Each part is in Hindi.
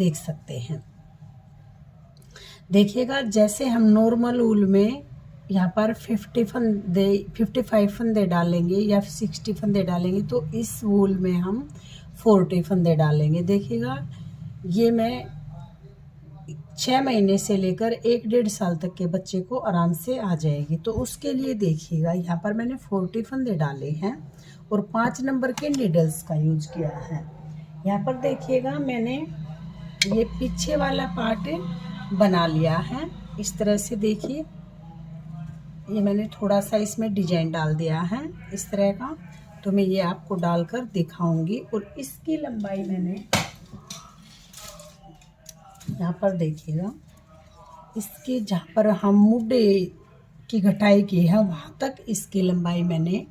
देख सकते हैं। देखिएगा जैसे हम नॉर्मल ऊल में यहाँ पर 55 फंदे डालेंगे या 60 फंदे डालेंगे, तो इस वूल में हम 40 फंदे डालेंगे। देखिएगा ये मैं 6 महीने से लेकर 1-1.5 साल तक के बच्चे को आराम से आ जाएगी। तो उसके लिए देखिएगा यहाँ पर मैंने 40 फंदे डाले हैं और 5 नंबर के नीडल्स का यूज किया है। यहाँ पर देखिएगा मैंने ये पीछे वाला पार्ट बना लिया है इस तरह से। देखिए ये मैंने थोड़ा सा इसमें डिजाइन डाल दिया है इस तरह का, तो मैं ये आपको डालकर दिखाऊंगी। और इसकी लंबाई मैंने यहाँ पर देखिएगा, इसके जहाँ पर हम मुड्डे की घटाई की है वहाँ तक इसकी लंबाई मैंने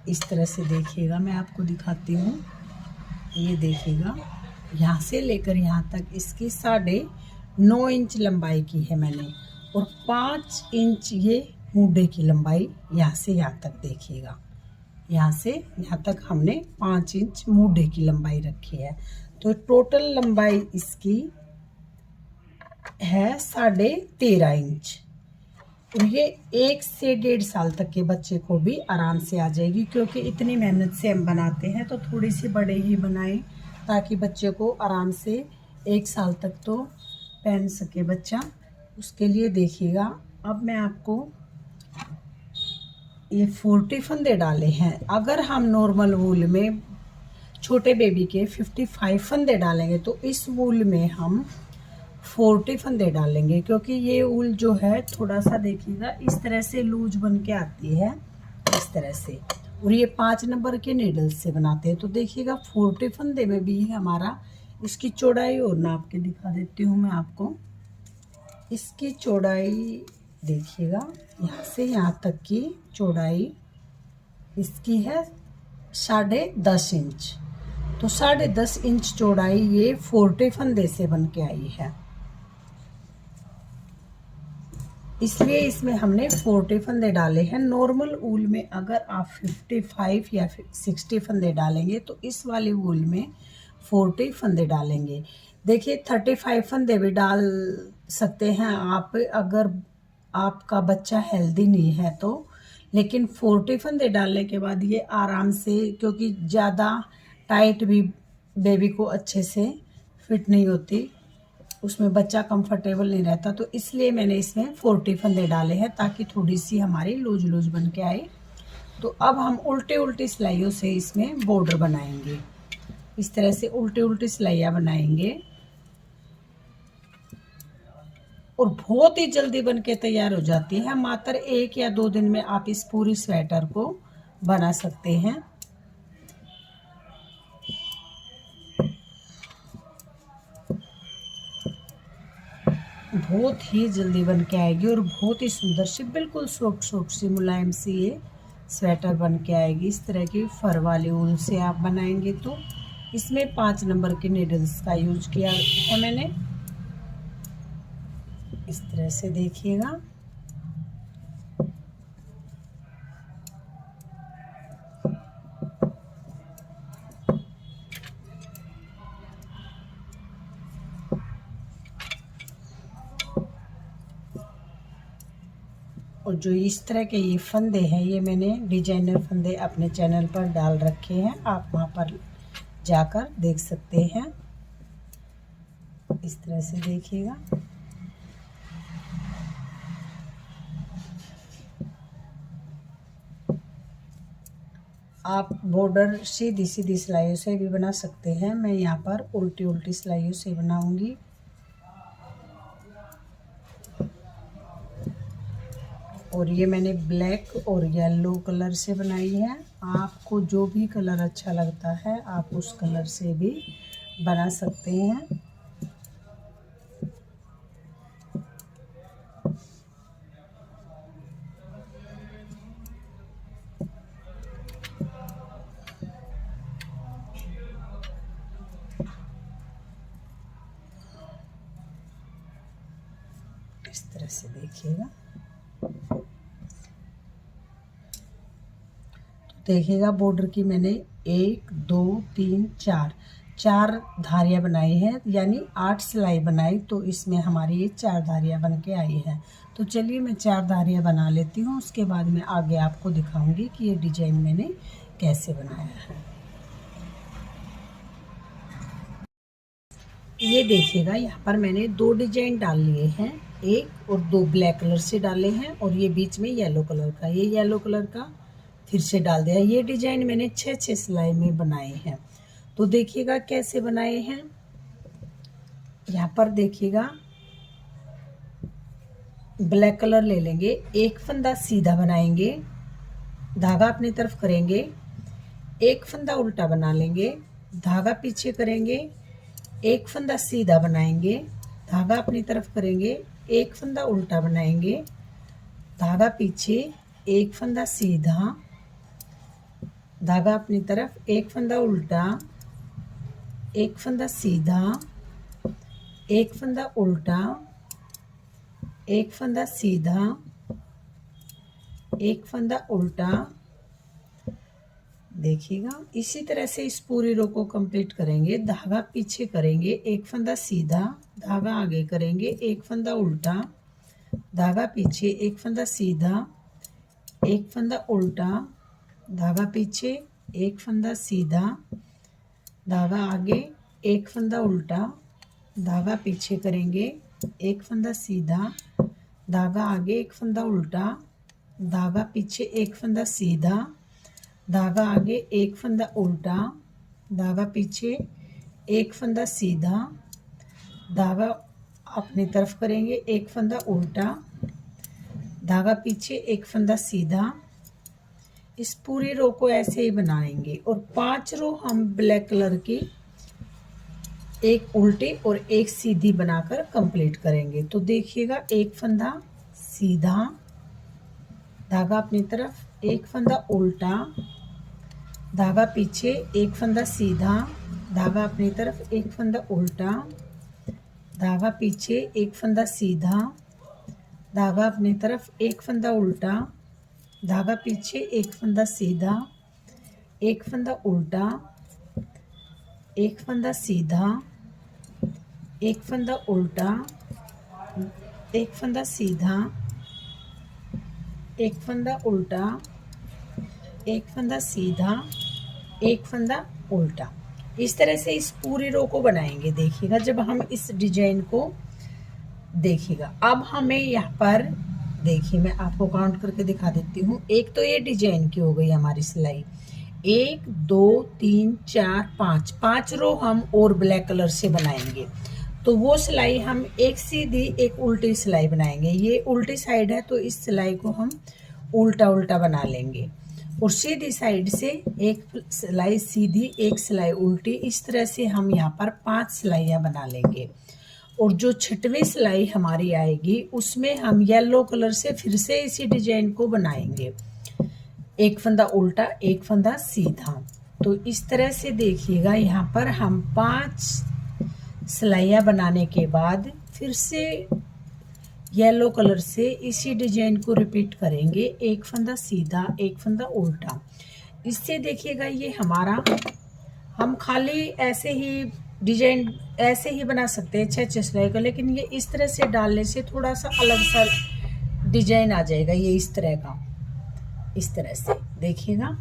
इस तरह से, देखिएगा मैं आपको दिखाती हूँ। ये देखिएगा यहाँ से लेकर यहाँ तक इसकी 9.5 इंच लंबाई की है मैंने, और 5 इंच ये मुड्डे की लंबाई यहाँ से यहाँ तक। देखिएगा यहाँ से यहाँ तक हमने 5 इंच मुड्डे की लंबाई रखी है। तो टोटल लंबाई इसकी है 13.5 इंच। और ये 1 से 1.5 साल तक के बच्चे को भी आराम से आ जाएगी, क्योंकि इतनी मेहनत से हम बनाते हैं तो थोड़ी सी बड़े ही बनाएं ताकि बच्चे को आराम से 1 साल तक तो पहन सके बच्चा। उसके लिए देखिएगा अब मैं आपको ये 40 फंदे डाले हैं। अगर हम नॉर्मल वूल में छोटे बेबी के 55 फंदे डालेंगे तो इस वूल में हम 40 फंदे डालेंगे, क्योंकि ये ऊल जो है थोड़ा सा देखिएगा इस तरह से लूज बन के आती है इस तरह से, और ये 5 नंबर के नीडल्स से बनाते हैं। तो देखिएगा 40 फंदे में भी हमारा, इसकी चौड़ाई और नाप के दिखा देती हूँ मैं आपको। इसकी चौड़ाई देखिएगा यहाँ से यहाँ तक की चौड़ाई इसकी है 10.5 इंच। तो 10.5 इंच चौड़ाई ये 40 फंदे से बन के आई है, इसलिए इसमें हमने 40 फंदे डाले हैं। नॉर्मल ऊल में अगर आप 55 या 60 फंदे डालेंगे तो इस वाले ऊल में 40 फंदे डालेंगे। देखिए 35 फंदे भी डाल सकते हैं आप अगर आपका बच्चा हेल्दी नहीं है तो, लेकिन 40 फंदे डालने के बाद ये आराम से, क्योंकि ज़्यादा टाइट भी बेबी को अच्छे से फिट नहीं होती, उसमें बच्चा कंफर्टेबल नहीं रहता, तो इसलिए मैंने इसमें 40 फंदे डाले हैं ताकि थोड़ी सी हमारी लूज लूज बन के आए। तो अब हम उल्टे उल्टी सिलाइयों से इसमें बॉर्डर बनाएंगे। इस तरह से उल्टी उल्टी सिलाइयाँ बनाएंगे और बहुत ही जल्दी बन के तैयार हो जाती है। मात्र 1 या 2 दिन में आप इस पूरी स्वेटर को बना सकते हैं। बहुत ही जल्दी बन के आएगी और बहुत ही सुंदर सी, बिल्कुल सॉफ्ट सॉफ्ट सी मुलायम सी ये स्वेटर बन के आएगी। इस तरह की फर वाली ऊन से आप बनाएंगे तो इसमें 5 नंबर के नीडल्स का यूज किया है मैंने। इस तरह से देखिएगा और जो इस तरह के ये फंदे हैं ये मैंने डिजाइनर फंदे अपने चैनल पर डाल रखे हैं, आप वहाँ पर जाकर देख सकते हैं। इस तरह से देखिएगा आप बॉर्डर सीधी सीधी सिलाइयों से भी बना सकते हैं। मैं यहाँ पर उल्टी उल्टी सिलाइयों से बनाऊंगी। और ये मैंने ब्लैक और येलो कलर से बनाई है। आपको जो भी कलर अच्छा लगता है आप उस कलर से भी बना सकते हैं। इस तरह से देखिएगा, देखिएगा बॉर्डर की मैंने 1 2 3 4 4 धारियाँ बनाई हैं, यानी 8 सिलाई बनाई, तो इसमें हमारी ये 4 धारियाँ बन के आई हैं। तो चलिए मैं 4 धारियाँ बना लेती हूँ, उसके बाद मैं आगे आपको दिखाऊंगी कि ये डिजाइन मैंने कैसे बनाया है। ये देखिएगा, यहाँ पर मैंने 2 डिजाइन डाल लिए हैं, एक और 2 ब्लैक कलर से डाले हैं, और ये बीच में येलो कलर का, ये येलो कलर का फिर से डाल दिया। ये डिजाइन मैंने 6 सिलाई में बनाए हैं। तो देखिएगा कैसे बनाए हैं। यहाँ पर देखिएगा, ब्लैक कलर ले लेंगे, एक फंदा सीधा बनाएंगे, धागा अपनी तरफ करेंगे, एक फंदा उल्टा बना लेंगे, धागा पीछे करेंगे, एक फंदा सीधा बनाएंगे, धागा अपनी तरफ करेंगे, एक फंदा उल्टा बनाएंगे, धागा पीछे, एक फंदा सीधा, धागा अपनी तरफ, एक फंदा उल्टा, एक फंदा सीधा, एक फंदा उल्टा, एक फंदा सीधा, एक फंदा उल्टा। देखिएगा, इसी तरह से इस पूरी रो को कंप्लीट करेंगे। धागा पीछे करेंगे, एक फंदा सीधा, धागा आगे करेंगे, एक फंदा उल्टा, धागा पीछे, एक फंदा सीधा, एक फंदा उल्टा, धागा पीछे, एक फंदा सीधा, धागा आगे, एक फंदा उल्टा, धागा पीछे करेंगे, एक फंदा सीधा, धागा आगे, एक फंदा उल्टा, धागा पीछे, एक फंदा सीधा, धागा आगे, एक फंदा उल्टा, धागा पीछे, एक फंदा सीधा, धागा अपनी तरफ करेंगे, एक फंदा उल्टा, धागा पीछे, एक फंदा सीधा। इस पूरी रो को ऐसे ही बनाएंगे, और 5 रो हम ब्लैक कलर की एक उल्टी और एक सीधी बनाकर कंप्लीट करेंगे। तो देखिएगा, एक फंदा सीधा, धागा अपनी तरफ, एक फंदा उल्टा, धागा पीछे, एक फंदा सीधा, धागा अपनी तरफ, एक फंदा उल्टा, धागा पीछे, एक फंदा सीधा, धागा अपनी तरफ, एक फंदा उल्टा, धागा पीछे, एक फंदा सीधा, एक फंदा उल्टा, एक फंदा सीधा, एक फंदा उल्टा, एक फंदा सीधा, एक फंदा उल्टा, एक फंदा सीधा, एक फंदा उल्टा। इस तरह से इस पूरी रो को बनाएंगे। देखिएगा, जब हम इस डिजाइन को देखिएगा, अब हमें यहाँ पर देखिए, मैं आपको काउंट करके दिखा देती हूँ। एक तो ये डिजाइन की हो गई हमारी सिलाई, 1 2 3 4 5, 5 रो हम और ब्लैक कलर से बनाएंगे। तो वो सिलाई हम एक सीधी एक उल्टी सिलाई बनाएंगे। ये उल्टी साइड है, तो इस सिलाई को हम उल्टा उल्टा बना लेंगे, और सीधी साइड से एक सिलाई सीधी, एक सिलाई उल्टी। इस तरह से हम यहाँ पर 5 सिलाइयाँ बना लेंगे। और जो 6वीं सिलाई हमारी आएगी, उसमें हम येलो कलर से फिर से इसी डिजाइन को बनाएंगे, एक फंदा उल्टा, एक फंदा सीधा। तो इस तरह से देखिएगा, यहाँ पर हम 5 सिलाइयाँ बनाने के बाद फिर से येलो कलर से इसी डिजाइन को रिपीट करेंगे, एक फंदा सीधा, एक फंदा उल्टा। इससे देखिएगा, ये हमारा, हम खाली ऐसे ही डिजाइन ऐसे ही बना सकते हैं 6 सिलाई का, लेकिन ये इस तरह से डालने से थोड़ा सा अलग सा डिजाइन आ जाएगा। ये इस तरह का, इस तरह से देखिएगा।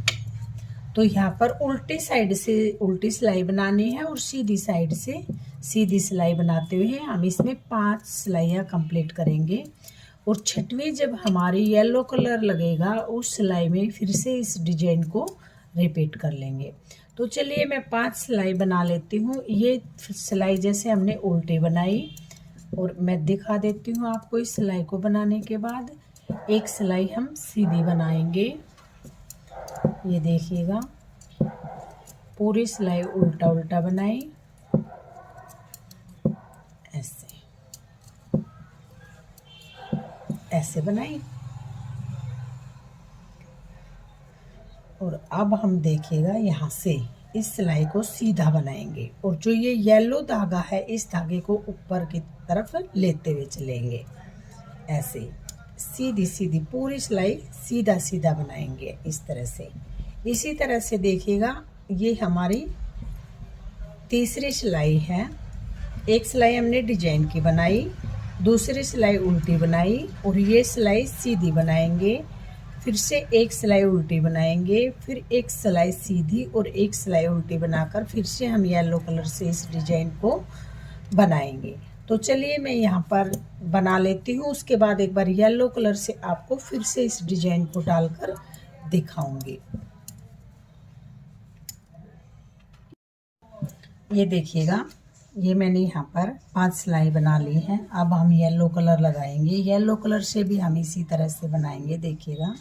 तो यहाँ पर उल्टी साइड से उल्टी सिलाई बनानी है, और सीधी साइड से सीधी सिलाई बनाते हुए हम इसमें 5 सिलाइयाँ कंप्लीट करेंगे। और 6वीं जब हमारी येलो कलर लगेगा, उस सिलाई में फिर से इस डिजाइन को रिपीट कर लेंगे। तो चलिए मैं 5 सिलाई बना लेती हूँ। ये सिलाई जैसे हमने उल्टी बनाई, और मैं दिखा देती हूँ आपको। इस सिलाई को बनाने के बाद एक सिलाई हम सीधी बनाएंगे। ये देखिएगा, पूरी सिलाई उल्टा उल्टा बनाई, ऐसे बनाई। और अब हम देखिएगा, यहाँ से इस सिलाई को सीधा बनाएंगे, और जो ये येलो धागा है, इस धागे को ऊपर की तरफ लेते हुए चलेंगे। ऐसे सीधी सीधी पूरी सिलाई सीधा सीधा बनाएंगे इस तरह से। इसी तरह से देखिएगा, ये हमारी तीसरी सिलाई है, एक सिलाई हमने डिजाइन की बनाई, दूसरी सिलाई उल्टी बनाई और ये सिलाई सीधी बनाएंगे, फिर से एक सिलाई उल्टी बनाएंगे, फिर एक सिलाई सीधी और एक सिलाई उल्टी बनाकर फिर से हम येलो कलर से इस डिजाइन को बनाएंगे। तो चलिए मैं यहाँ पर बना लेती हूँ, उसके बाद एक बार येलो कलर से आपको फिर से इस डिजाइन को डालकर दिखाऊंगी। ये देखिएगा, ये मैंने यहाँ पर 5 सिलाई बना ली है। अब हम येलो कलर लगाएंगे, येलो कलर से भी हम इसी तरह से बनाएंगे। देखिएगा,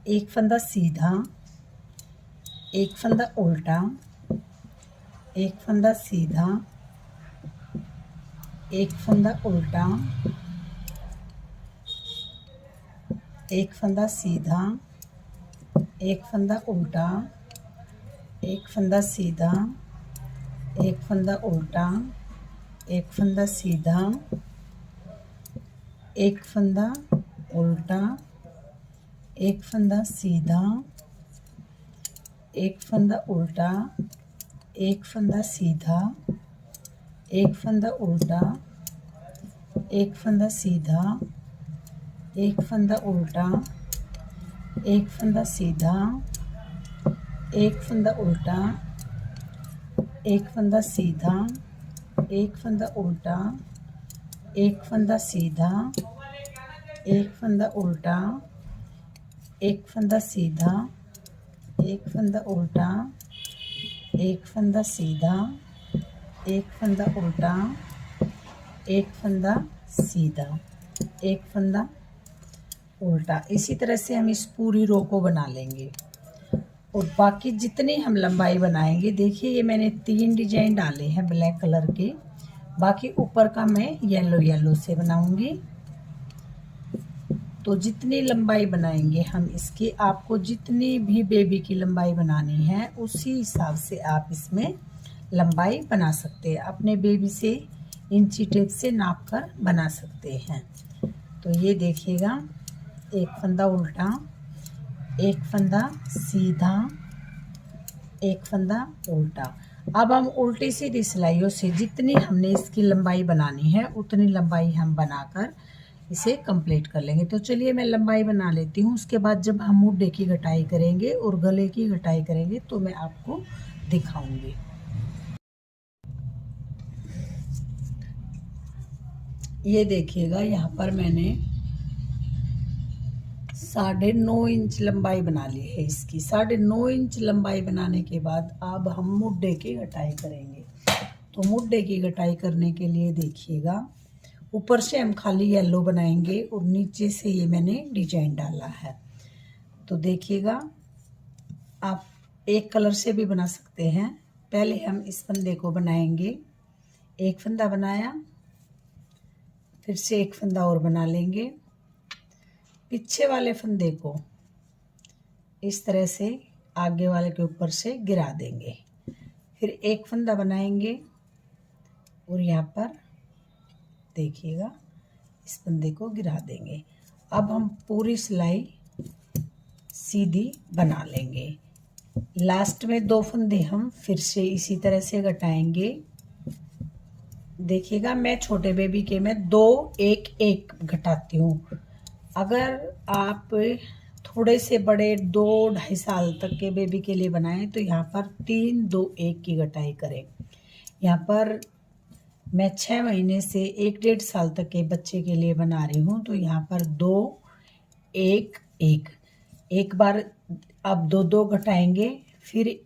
एक फंदा सीधा, एक फंदा उल्टा, एक फंदा सीधा, एक फंदा उल्टा, एक फंदा सीधा, एक फंदा उल्टा, एक फंदा सीधा, एक फंदा उल्टा, एक फंदा सीधा, एक फंदा उल्टा, एक फंदा सीधा, एक फंदा उल्टा, एक फंदा सीधा, एक फंदा उल्टा, एक फंदा सीधा, एक फंदा उल्टा, एक फंदा सीधा, एक फंदा उल्टा, एक फंदा सीधा, एक फंदा उल्टा, एक फंदा सीधा, एक फंदा उल्टा, एक फंदा सीधा, एक फंदा उल्टा, एक फंदा सीधा, एक फंदा उल्टा, एक फंदा सीधा, एक फंदा उल्टा। इसी तरह से हम इस पूरी रो को बना लेंगे और बाकी जितनी हम लंबाई बनाएंगे, देखिए ये मैंने 3 डिजाइन डाले हैं ब्लैक कलर के, बाकी ऊपर का मैं येलो से बनाऊंगी। तो जितनी लंबाई बनाएंगे हम इसकी, आपको जितनी भी बेबी की लंबाई बनानी है उसी हिसाब से आप इसमें लंबाई बना सकते हैं, अपने बेबी से इंची टेप से नाप कर बना सकते हैं। तो ये देखिएगा, एक फंदा उल्टा, एक फंदा सीधा, एक फंदा उल्टा। अब हम उल्टी सीधी सिलाइयों से जितनी हमने इसकी लंबाई बनानी है उतनी लंबाई हम बनाकर इसे कंप्लीट कर लेंगे। तो चलिए मैं लंबाई बना लेती हूँ, उसके बाद जब हम मुड्ढे की कटाई करेंगे और गले की कटाई करेंगे तो मैं आपको दिखाऊंगी। ये देखिएगा, यहाँ पर मैंने 9.5 इंच लंबाई बना ली है इसकी। 9.5 इंच लंबाई बनाने के बाद अब हम मुड्ढे की कटाई करेंगे। तो मुड्ढे की कटाई करने के लिए देखिएगा, ऊपर से हम खाली येलो बनाएंगे और नीचे से ये मैंने डिजाइन डाला है। तो देखिएगा, आप एक कलर से भी बना सकते हैं। पहले हम इस फंदे को बनाएंगे, एक फंदा बनाया, फिर से एक फंदा और बना लेंगे, पीछे वाले फंदे को इस तरह से आगे वाले के ऊपर से गिरा देंगे, फिर एक फंदा बनाएंगे और यहाँ पर देखिएगा इस फंदे को गिरा देंगे। अब हम पूरी सिलाई सीधी बना लेंगे। लास्ट में 2 फंदे हम फिर से इसी तरह से घटाएंगे। देखिएगा, मैं छोटे बेबी के में 2 1 1 घटाती हूँ। अगर आप थोड़े से बड़े 2-2.5 साल तक के बेबी के लिए बनाएं तो यहाँ पर 3 2 1 की घटाई करें। यहाँ पर मैं 6 महीने से 1-1.5 साल तक के बच्चे के लिए बना रही हूँ, तो यहाँ पर 2 1 1 एक बार अब 2 2 घटाएंगे, फिर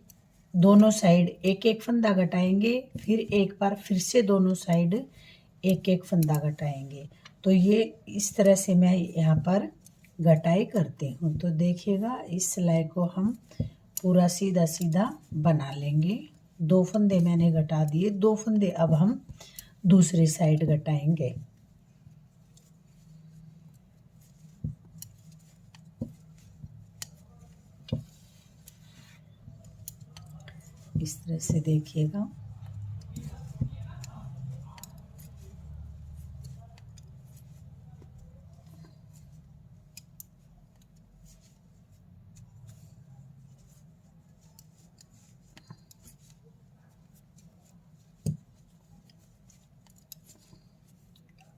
दोनों साइड एक एक फंदा घटाएंगे, फिर एक बार फिर से दोनों साइड एक एक फंदा घटाएंगे। तो ये इस तरह से मैं यहाँ पर घटाई करती हूँ। तो देखिएगा, इस सिलाई को हम पूरा सीधा सीधा बना लेंगे। 2 फंदे मैंने घटा दिए, 2 फंदे अब हम दूसरी साइड घटाएंगे। इस तरह से देखिएगा।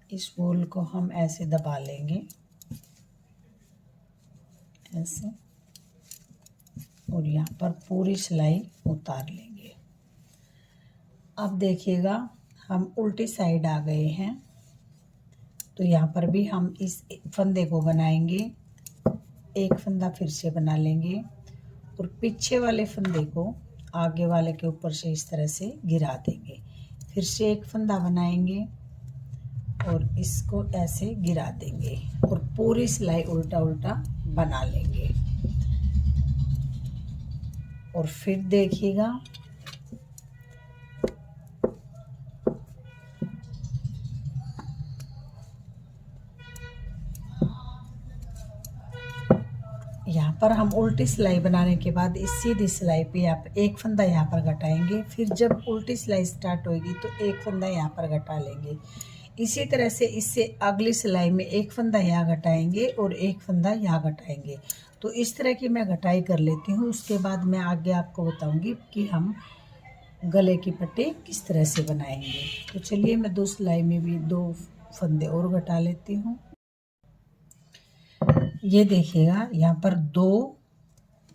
इस वूल को हम ऐसे दबा लेंगे, ऐसे, और यहाँ पर पूरी सिलाई उतार लेंगे। अब देखिएगा हम उल्टी साइड आ गए हैं, तो यहाँ पर भी हम इस फंदे को बनाएंगे, एक फंदा फिर से बना लेंगे और पीछे वाले फंदे को आगे वाले के ऊपर से इस तरह से गिरा देंगे। फिर से एक फंदा बनाएंगे और इसको ऐसे गिरा देंगे और पूरी सिलाई उल्टा उल्टा बना लेंगे। और फिर देखिएगा यहाँ पर हम उल्टी सिलाई बनाने के बाद इस सीधी सिलाई पे आप एक फंदा यहाँ पर घटाएंगे। फिर जब उल्टी सिलाई स्टार्ट होगी तो एक फंदा यहाँ पर घटा लेंगे। इसी तरह से इससे अगली सिलाई में एक फंदा यहाँ घटाएंगे और एक फंदा यहाँ घटाएंगे। तो इस तरह की मैं घटाई कर लेती हूँ। उसके बाद मैं आगे आपको बताऊँगी कि हम गले की पट्टी किस तरह से बनाएंगे। तो चलिए मैं दो सिलाई में भी दो फंदे और घटा लेती हूँ। ये देखिएगा यहाँ पर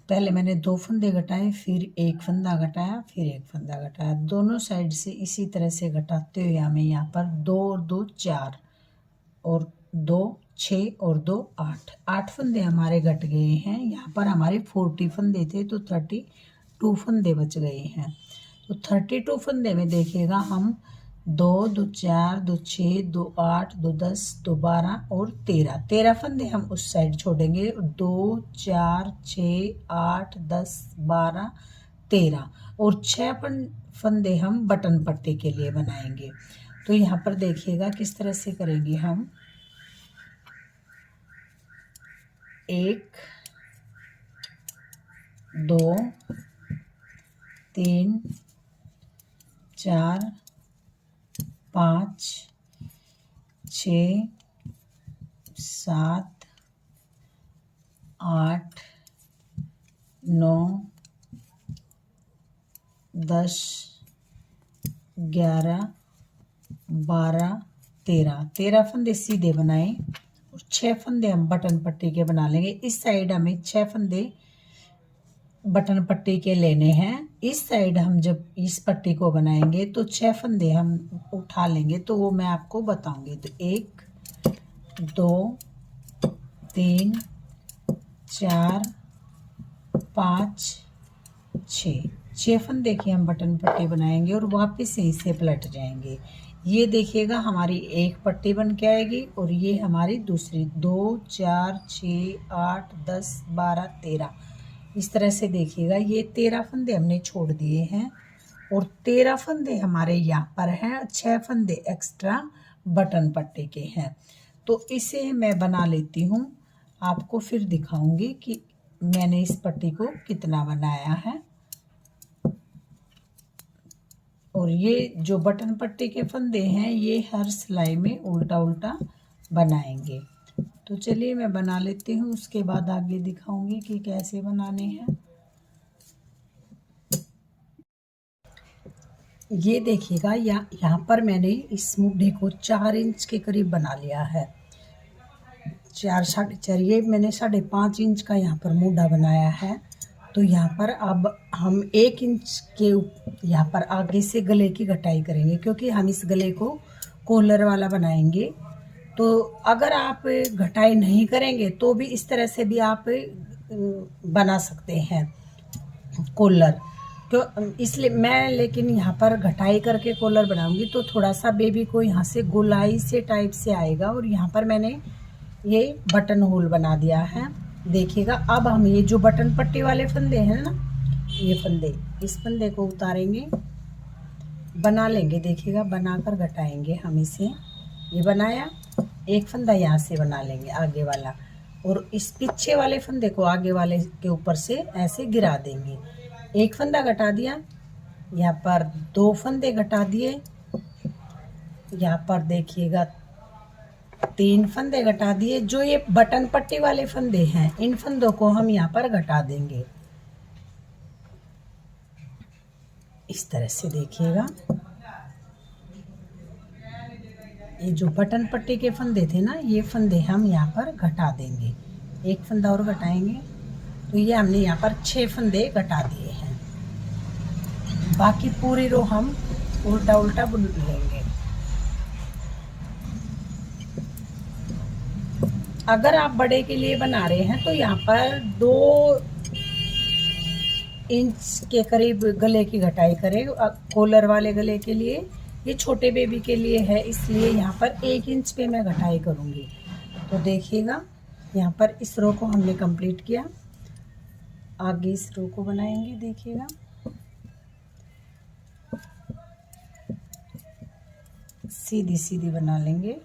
पहले मैंने दो फंदे घटाए, फिर एक फंदा घटाया, फिर एक फंदा घटाया। दोनों साइड से इसी तरह से घटाते हुए हमें यहाँ पर 2 और 2 4 और 2 6 और 2 8 फंदे हमारे घट गए हैं। यहाँ पर हमारे 40 फंदे थे तो 32 फंदे बच गए हैं। तो 32 फंदे में देखिएगा हम 2 2 4 2 6 2 8 2 10 2 12 और 13 फंदे हम उस साइड छोड़ेंगे। 2 4 6 8 10 12 13 और 6 फंदे हम बटन पट्टी के लिए बनाएंगे। तो यहाँ पर देखिएगा किस तरह से करेंगे हम। 1 2 3 4 5 6 7 8 9 10 11 12 13 फंदे सीधे बनाए और 6 फंदे हम बटन पट्टी के बना लेंगे। इस साइड हमें 6 फंदे बटन पट्टी के लेने हैं। इस साइड हम जब इस पट्टी को बनाएंगे तो 6 फंदे हम उठा लेंगे, तो वो मैं आपको बताऊंगी। तो 1 2 3 4 5 6 फंदे की हम बटन पट्टी बनाएंगे और वापस से इसे पलट जाएंगे। ये देखिएगा हमारी एक पट्टी बन के आएगी और ये हमारी दूसरी। 2 4 6 8 10 12 13 इस तरह से देखिएगा। ये 13 फंदे हमने छोड़ दिए हैं और 13 फंदे हमारे यहाँ पर हैं। 6 फंदे एक्स्ट्रा बटन पट्टी के हैं। तो इसे मैं बना लेती हूँ, आपको फिर दिखाऊंगी कि मैंने इस पट्टी को कितना बनाया है। और ये जो बटन पट्टी के फंदे हैं ये हर सिलाई में उल्टा उल्टा बनाएंगे। तो चलिए मैं बना लेती हूँ, उसके बाद आगे दिखाऊंगी कि कैसे बनाने हैं। ये देखिएगा यहाँ पर मैंने इस मुड्ढे को 4 इंच के करीब बना लिया है। 4 साढ़े 4 ये मैंने 5.5 इंच का यहाँ पर मुड्ढा बनाया है। तो यहाँ पर अब हम 1 इंच के यहाँ पर आगे से गले की घटाई करेंगे, क्योंकि हम इस गले को कॉलर वाला बनाएंगे। तो अगर आप घटाई नहीं करेंगे तो भी इस तरह से भी आप बना सकते हैं कॉलर। तो इसलिए मैं लेकिन यहाँ पर घटाई करके कॉलर बनाऊंगी तो थोड़ा सा बेबी को यहाँ से गोलाई से टाइप से आएगा। और यहाँ पर मैंने ये बटन होल बना दिया है। देखिएगा अब हम ये जो बटन पट्टी वाले फंदे हैं ना, ये फंदे, इस फंदे को उतारेंगे, बना लेंगे। देखिएगा बनाकर घटाएंगे हम इसे। ये बनाया, एक फंदा यहाँ से बना लेंगे आगे वाला और इस पीछे वाले फंदे को आगे वाले के ऊपर से ऐसे गिरा देंगे। एक फंदा घटा दिया, यहाँ पर 2 फंदे घटा दिए, यहाँ पर देखिएगा 3 फंदे घटा दिए। जो ये बटन पट्टी वाले फंदे हैं इन फंदों को हम यहाँ पर घटा देंगे इस तरह से। देखिएगा ये जो बटन पट्टी के फंदे थे ना, ये फंदे हम यहाँ पर घटा देंगे। एक फंदा और घटाएंगे, तो ये हमने यहाँ पर 6 फंदे घटा दिए हैं। बाकी पूरी रो हम उल्टा उल्टा बुन लेंगे। अगर आप बड़े के लिए बना रहे हैं तो यहाँ पर 2 इंच के करीब गले की घटाई करें। कॉलर वाले गले के लिए, ये छोटे बेबी के लिए है, इसलिए यहाँ पर 1 इंच पे मैं घटाई करूँगी। तो देखिएगा, यहाँ पर इस रो को हमने कंप्लीट किया। आगे इस रो को बनाएंगे, देखिएगा। सीधी सीधी बना लेंगे।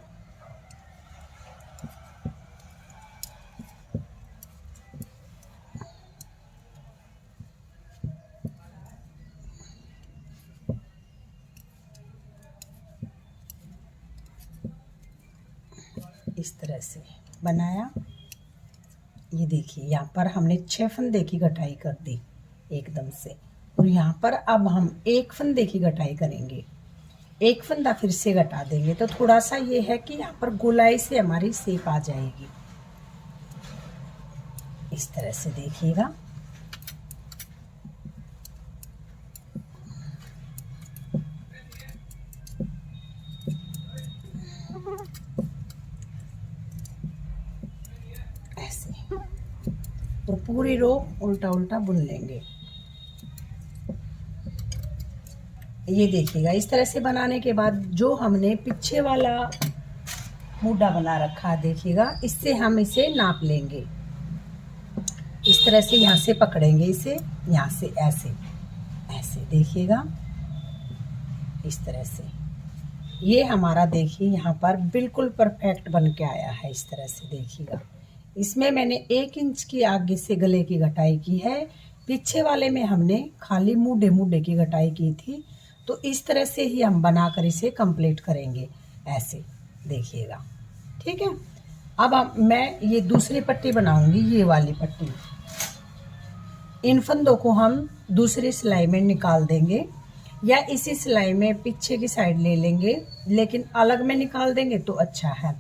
इस तरह से बनाया। ये देखिए, यहाँ पर हमने 6 फंदे की घटाई कर दी एकदम से, और यहाँ पर अब हम 1 फंदे की घटाई करेंगे। 1 फंदा फिर से घटा देंगे, तो थोड़ा सा ये है कि यहाँ पर गोलाई से हमारी शेप आ जाएगी। इस तरह से देखिएगा। ऐसे, और पूरी रो उल्टा उल्टा बुन लेंगे। ये देखिएगा, इस तरह से बनाने के बाद जो हमने पीछे वाला मूढ़ा बना रखा है, देखिएगा, इससे हम इसे नाप लेंगे। इस तरह से यहाँ से पकड़ेंगे इसे, यहाँ से ऐसे ऐसे, देखिएगा, इस तरह से। ये हमारा देखिए यहाँ पर बिल्कुल परफेक्ट बन के आया है। इस तरह से देखिएगा, इसमें मैंने 1 इंच की आगे से गले की घटाई की है, पीछे वाले में हमने खाली मूढ़े मूढ़े की घटाई की थी। तो इस तरह से ही हम बनाकर इसे कंप्लीट करेंगे, ऐसे देखिएगा। ठीक है। अब मैं ये दूसरी पट्टी बनाऊंगी, ये वाली पट्टी। इन फंदों को हम दूसरी सिलाई में निकाल देंगे, या इसी सिलाई में पीछे की साइड ले लेंगे, लेकिन अलग में निकाल देंगे तो अच्छा है।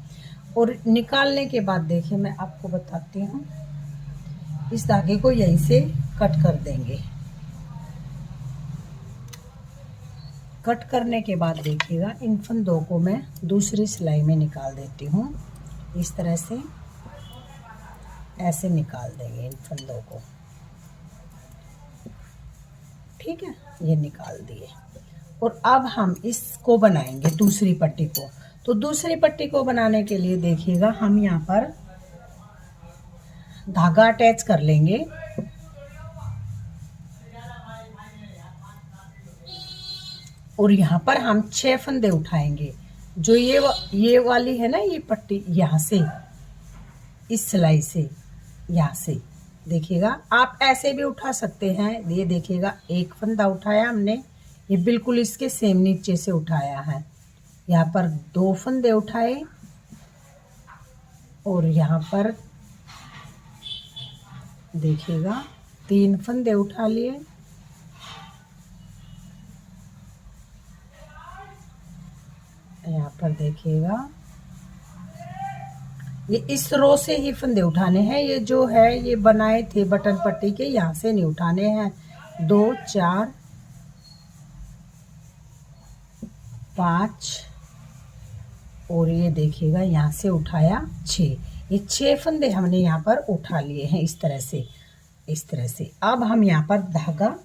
और निकालने के बाद देखिए, मैं आपको बताती हूँ, इस धागे को यहीं से कट कर देंगे। कट करने के बाद देखिएगा, इन फंदों को मैं दूसरी सिलाई में निकाल देती हूँ। इस तरह से ऐसे निकाल देंगे इन फंदों को। ठीक है, ये निकाल दिए। और अब हम इसको बनाएंगे दूसरी पट्टी को। तो दूसरी पट्टी को बनाने के लिए देखिएगा, हम यहाँ पर धागा अटैच कर लेंगे। और यहाँ पर हम 6 फंदे उठाएंगे। जो ये वाली है ना, ये पट्टी, यहाँ से, इस सिलाई से, यहाँ से देखिएगा। आप ऐसे भी उठा सकते हैं। ये देखिएगा, 1 फंदा उठाया हमने, ये बिल्कुल इसके सेम नीचे से उठाया है। यहाँ पर 2 फंदे उठाए, और यहाँ पर देखिएगा 3 फंदे उठा लिए। यहाँ पर देखिएगा, ये इस रो से ही फंदे उठाने हैं। ये जो है, ये बनाए थे बटन पट्टी के, यहाँ से नहीं उठाने हैं। 2 4 5, और ये देखिएगा यहाँ से उठाया 6। ये 6 फंदे हमने यहाँ पर उठा लिए हैं, इस तरह से, इस तरह से। अब हम यहाँ पर धागा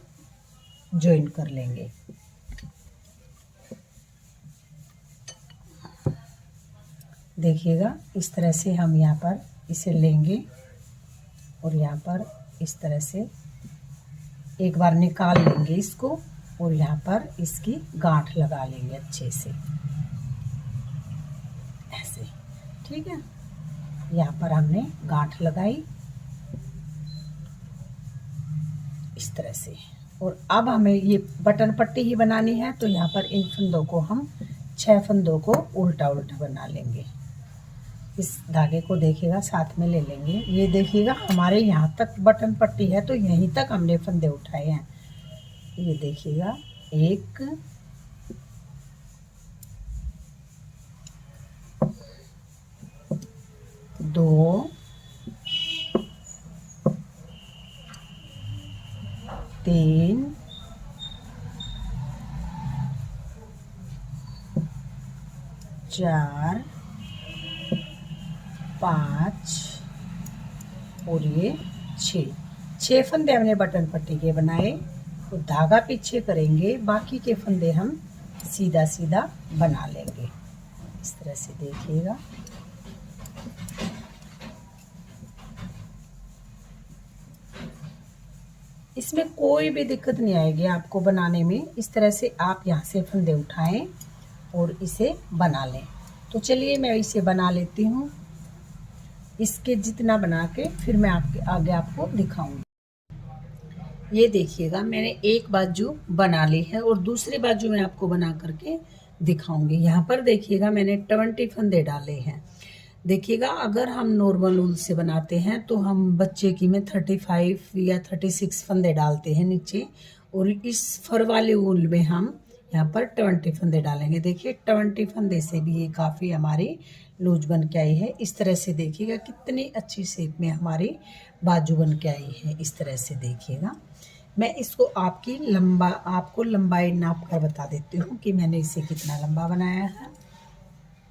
ज्वाइन कर लेंगे। देखिएगा, इस तरह से हम यहाँ पर इसे लेंगे, और यहाँ पर इस तरह से एक बार निकाल लेंगे इसको, और यहाँ पर इसकी गांठ लगा लेंगे अच्छे से, ऐसे। ठीक है, यहाँ पर हमने गांठ लगाई इस तरह से। और अब हमें ये बटन पट्टी ही बनानी है, तो यहाँ पर इन फंदों को हम 6 फंदों को उल्टा उल्टा बना लेंगे। इस धागे को देखिएगा साथ में ले लेंगे। ये देखिएगा, हमारे यहाँ तक बटन पट्टी है, तो यहीं तक हमने फंदे उठाए हैं। ये देखिएगा, 1 2 3 4 5 और ये 6 फंदे हमने बटन पट्टी के बनाए। तो धागा पीछे करेंगे, बाकी के फंदे हम सीधा सीधा बना लेंगे। इस तरह से देखिएगा। इसमें कोई भी दिक्कत नहीं आएगी आपको बनाने में। इस तरह से आप यहाँ से फंदे उठाएं और इसे बना लें। तो चलिए मैं इसे बना लेती हूँ। इसके जितना बना के फिर मैं आगे आपको दिखाऊंगी। ये देखिएगा, मैंने एक बाजू बना ली है और दूसरी बाजू में आपको बना करके दिखाऊंगी। यहाँ पर देखिएगा मैंने 20 फंदे डाले हैं। देखिएगा, अगर हम नॉर्मल ऊल से बनाते हैं तो हम बच्चे की में 35 या 36 फंदे डालते हैं नीचे, और इस फर वाले ऊल में हम यहाँ पर 20 फंदे डालेंगे। देखिए 20 फंदे से भी ये काफ़ी हमारी लूज बन के आई है। इस तरह से देखिएगा कितनी अच्छी शेप में हमारी बाजू बन के आई है। इस तरह से देखिएगा। मैं इसको आपको लंबाई नाप कर बता देती हूँ कि मैंने इसे कितना लंबा बनाया है।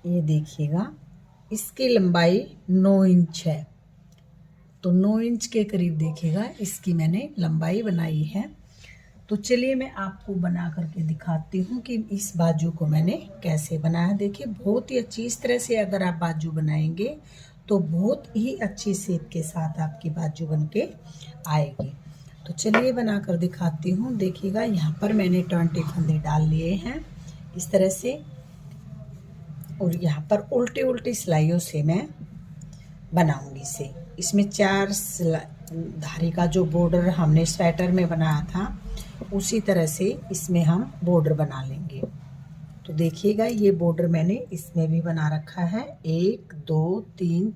ये देखिएगा, इसकी लंबाई 9 इंच है। तो 9 इंच के करीब देखिएगा इसकी मैंने लंबाई बनाई है। तो चलिए मैं आपको बना करके दिखाती हूँ कि इस बाजू को मैंने कैसे बनाया। देखिए बहुत ही अच्छी, इस तरह से अगर आप बाजू बनाएंगे तो बहुत ही अच्छी शेप के साथ आपकी बाजू बन के आएगी। तो चलिए बना कर दिखाती हूँ। देखिएगा, यहाँ पर मैंने 20 फंदे डाल लिए हैं इस तरह से, और यहाँ पर उल्टी उल्टी सिलाइयों से मैं बनाऊंगी इसे। इसमें 4 धारी का जो बॉर्डर हमने स्वेटर में बनाया था उसी तरह से इसमें हम बॉर्डर बना लेंगे। तो देखिएगा, ये बॉर्डर मैंने इसमें भी बना रखा है। 1 2 3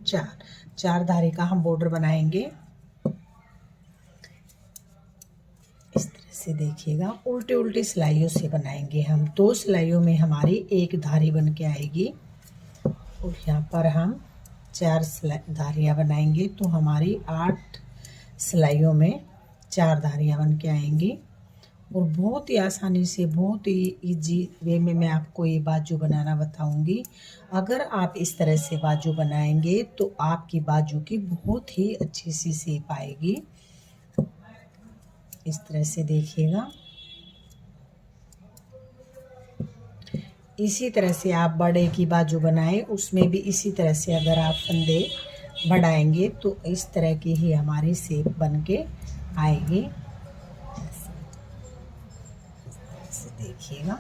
4 धारी का हम बॉर्डर बनाएंगे। इस तरह से देखिएगा, उल्टी उल्टी सिलाइयों से बनाएंगे हम। 2 सिलाइयों में हमारी 1 धारी बन के आएगी, और यहाँ पर हम 4 धारियाँ बनाएंगे तो हमारी 8 सिलाइयों में 4 धारियाँ बन के आएंगी। और बहुत ही आसानी से, बहुत ही इजी वे में मैं आपको ये बाजू बनाना बताऊंगी। अगर आप इस तरह से बाजू बनाएंगे तो आपकी बाजू की बहुत ही अच्छी सी शेप आएगी। इस तरह से देखिएगा। इसी तरह से आप बड़े की बाजू बनाएं, उसमें भी इसी तरह से अगर आप फंदे बढ़ाएंगे तो इस तरह की ही हमारी शेप बन के आएगी। देखिएगा,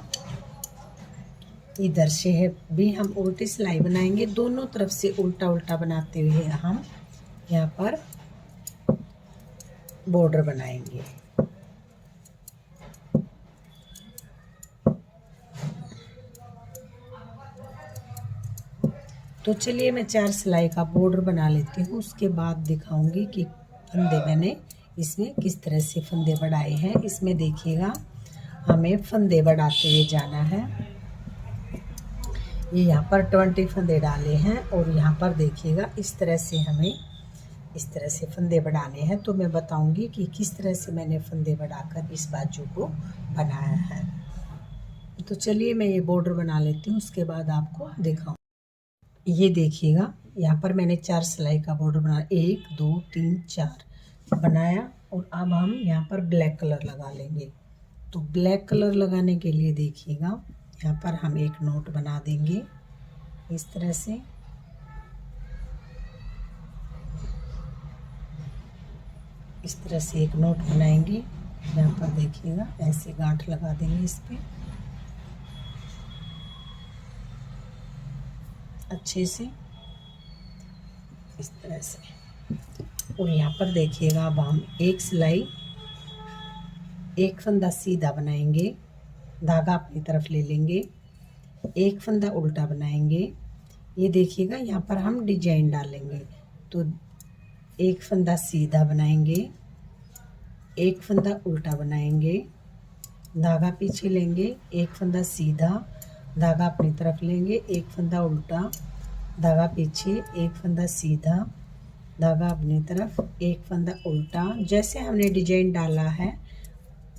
इधर से है भी हम उल्टी सिलाई बनाएंगे। दोनों तरफ से उल्टा उल्टा बनाते हुए हम यहाँ पर बॉर्डर बनाएंगे। तो चलिए मैं 4 सिलाई का बॉर्डर बना लेती हूँ, उसके बाद दिखाऊंगी कि फंदे मैंने इसमें किस तरह से फंदे बढ़ाए हैं। इसमें देखिएगा, हमें फंदे बढ़ाते हुए जाना है। ये यहाँ पर 20 फंदे डाले हैं, और यहाँ पर देखिएगा इस तरह से हमें इस तरह से फंदे बढ़ाने हैं। तो मैं बताऊंगी कि किस तरह से मैंने फंदे बढ़ाकर इस बाजू को बनाया है। तो चलिए मैं ये बॉर्डर बना लेती हूँ, उसके बाद आपको दिखाऊँ। ये देखिएगा, यहाँ पर मैंने 4 सिलाई का बॉर्डर बनाया। 1 2 3 4 बनाया, और अब हम यहाँ पर ब्लैक कलर लगा लेंगे। तो ब्लैक कलर लगाने के लिए देखिएगा, यहाँ पर हम एक नोट बना देंगे इस तरह से। इस तरह से एक नोट बनाएंगे। यहाँ पर देखिएगा ऐसे गांठ लगा देंगे इस पे अच्छे से, इस तरह से। और यहाँ पर देखिएगा, अब हम एक सिलाई, एक फंदा सीधा बनाएंगे, धागा अपनी तरफ ले लेंगे, एक फंदा उल्टा बनाएंगे। ये देखिएगा, यहाँ पर हम डिजाइन डालेंगे। तो एक फंदा सीधा बनाएंगे, एक फंदा उल्टा बनाएंगे, धागा पीछे लेंगे, एक फंदा सीधा, धागा अपनी तरफ लेंगे, एक फंदा उल्टा, धागा पीछे, एक फंदा सीधा, धागा अपनी तरफ, एक फंदा उल्टा। जैसे हमने डिजाइन डाला है,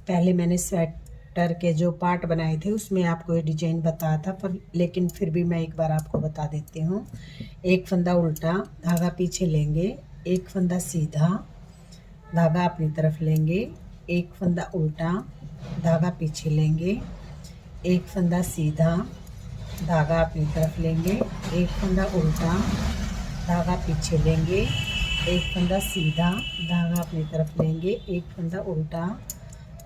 पहले मैंने स्वेटर के जो पार्ट बनाए थे उसमें आपको ये डिजाइन बताया था, पर लेकिन फिर भी मैं एक बार आपको बता देती हूँ। एक फंदा उल्टा, धागा पीछे लेंगे, एक फंदा सीधा, धागा अपनी तरफ लेंगे, एक फंदा उल्टा, धागा पीछे लेंगे, एक फंदा सीधा, धागा अपनी तरफ लेंगे, एक फंदा उल्टा, धागा पीछे लेंगे, एक फंदा सीधा, धागा अपनी तरफ लेंगे, एक फंदा उल्टा,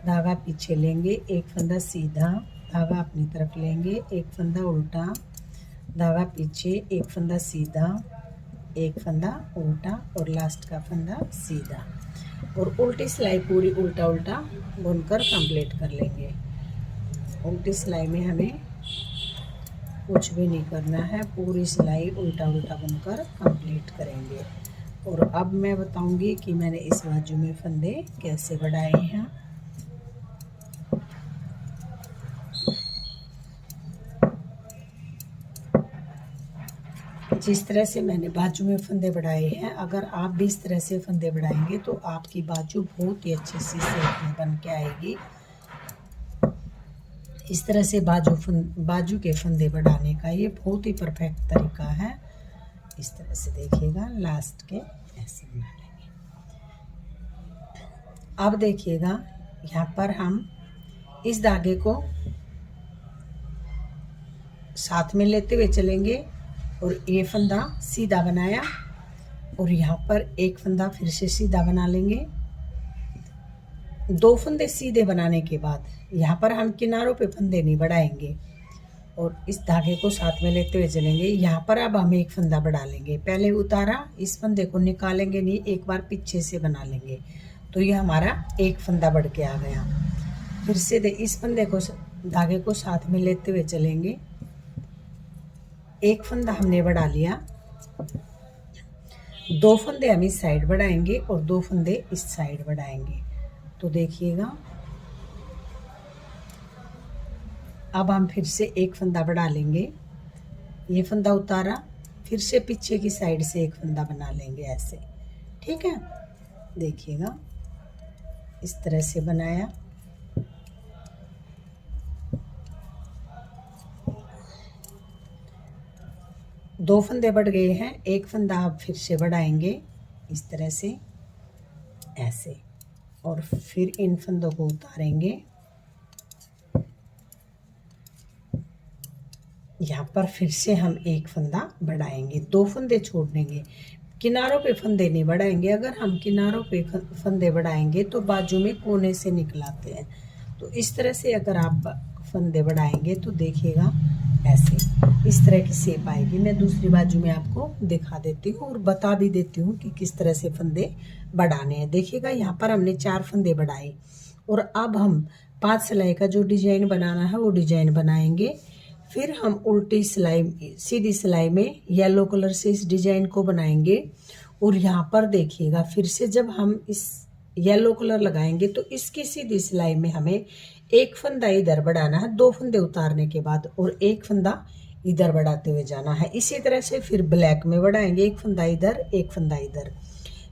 धागा पीछे लेंगे, एक फंदा सीधा, धागा अपनी तरफ लेंगे, एक फंदा उल्टा, धागा पीछे, एक फंदा सीधा, एक फंदा उल्टा और लास्ट का फंदा सीधा। और उल्टी सिलाई पूरी उल्टा उल्टा बुनकर कंप्लीट कर लेंगे। उल्टी सिलाई में हमें कुछ भी नहीं करना है, पूरी सिलाई उल्टा उल्टा बुनकर कंप्लीट करेंगे। और अब मैं बताऊंगी कि मैंने इस बाजू में फंदे कैसे बढ़ाए हैं। जिस तरह से मैंने बाजू में फंदे बढ़ाए हैं, अगर आप भी इस तरह से फंदे बढ़ाएंगे तो आपकी बाजू बहुत ही अच्छी सी शेप में बन के आएगी। इस तरह से बाजू के फंदे बढ़ाने का ये बहुत ही परफेक्ट तरीका है। इस तरह से देखिएगा, लास्ट के ऐसे बना लेंगे। अब देखिएगा, यहाँ पर हम इस धागे को साथ में लेते हुए चलेंगे और ये फंदा सीधा बनाया और यहाँ पर एक फंदा फिर से सीधा बना लेंगे। दो फंदे सीधे बनाने के बाद यहाँ पर हम किनारों पे फंदे नहीं बढ़ाएंगे और इस धागे को साथ में लेते हुए चलेंगे। यहाँ पर अब हम एक फंदा बढ़ा लेंगे। पहले उतारा, इस फंदे को निकालेंगे नहीं, एक बार पीछे से बना लेंगे तो ये हमारा एक फंदा बढ़ के आ गया। फिर से इस फंदे को धागे को साथ में लेते हुए चलेंगे। एक फंदा हमने बढ़ा लिया, दो फंदे हम इस साइड बढ़ाएंगे और दो फंदे इस साइड बढ़ाएंगे। तो देखिएगा, अब हम फिर से एक फंदा बढ़ा लेंगे। ये फंदा उतारा, फिर से पीछे की साइड से एक फंदा बना लेंगे ऐसे। ठीक है, देखिएगा इस तरह से बनाया। दो फंदे बढ़ गए हैं, एक फंदा आप फिर से बढ़ाएंगे इस तरह से ऐसे, और फिर इन फंदों को उतारेंगे। यहाँ पर फिर से हम एक फंदा बढ़ाएंगे, दो फंदे छोड़ देंगे, किनारों पे फंदे नहीं बढ़ाएंगे। अगर हम किनारों पे फंदे बढ़ाएंगे तो बाजू में कोने से निकलाते हैं। तो इस तरह से अगर आप फंदे बढ़ाएंगे तो देखिएगा ऐसे इस तरह की शेप आएगी। मैं दूसरी बाजू में आपको दिखा देती हूँ और बता भी देती हूँ कि किस तरह से फंदे बढ़ाने हैं। देखिएगा, यहाँ पर हमने 4 फंदे बढ़ाए और अब हम 5 सिलाई का जो डिजाइन बनाना है वो डिजाइन बनाएंगे। फिर हम उल्टी सिलाई सीधी सिलाई में येलो कलर से इस डिजाइन को बनाएंगे। और यहाँ पर देखिएगा, फिर से जब हम इस येलो कलर लगाएंगे तो इसकी सीधी सिलाई में हमें एक फंदा इधर बढ़ाना है, 2 फंदे उतारने के बाद, और एक फंदा इधर बढ़ाते हुए जाना है। इसी तरह से फिर ब्लैक में बढ़ाएंगे, एक फंदा इधर, एक फंदा इधर,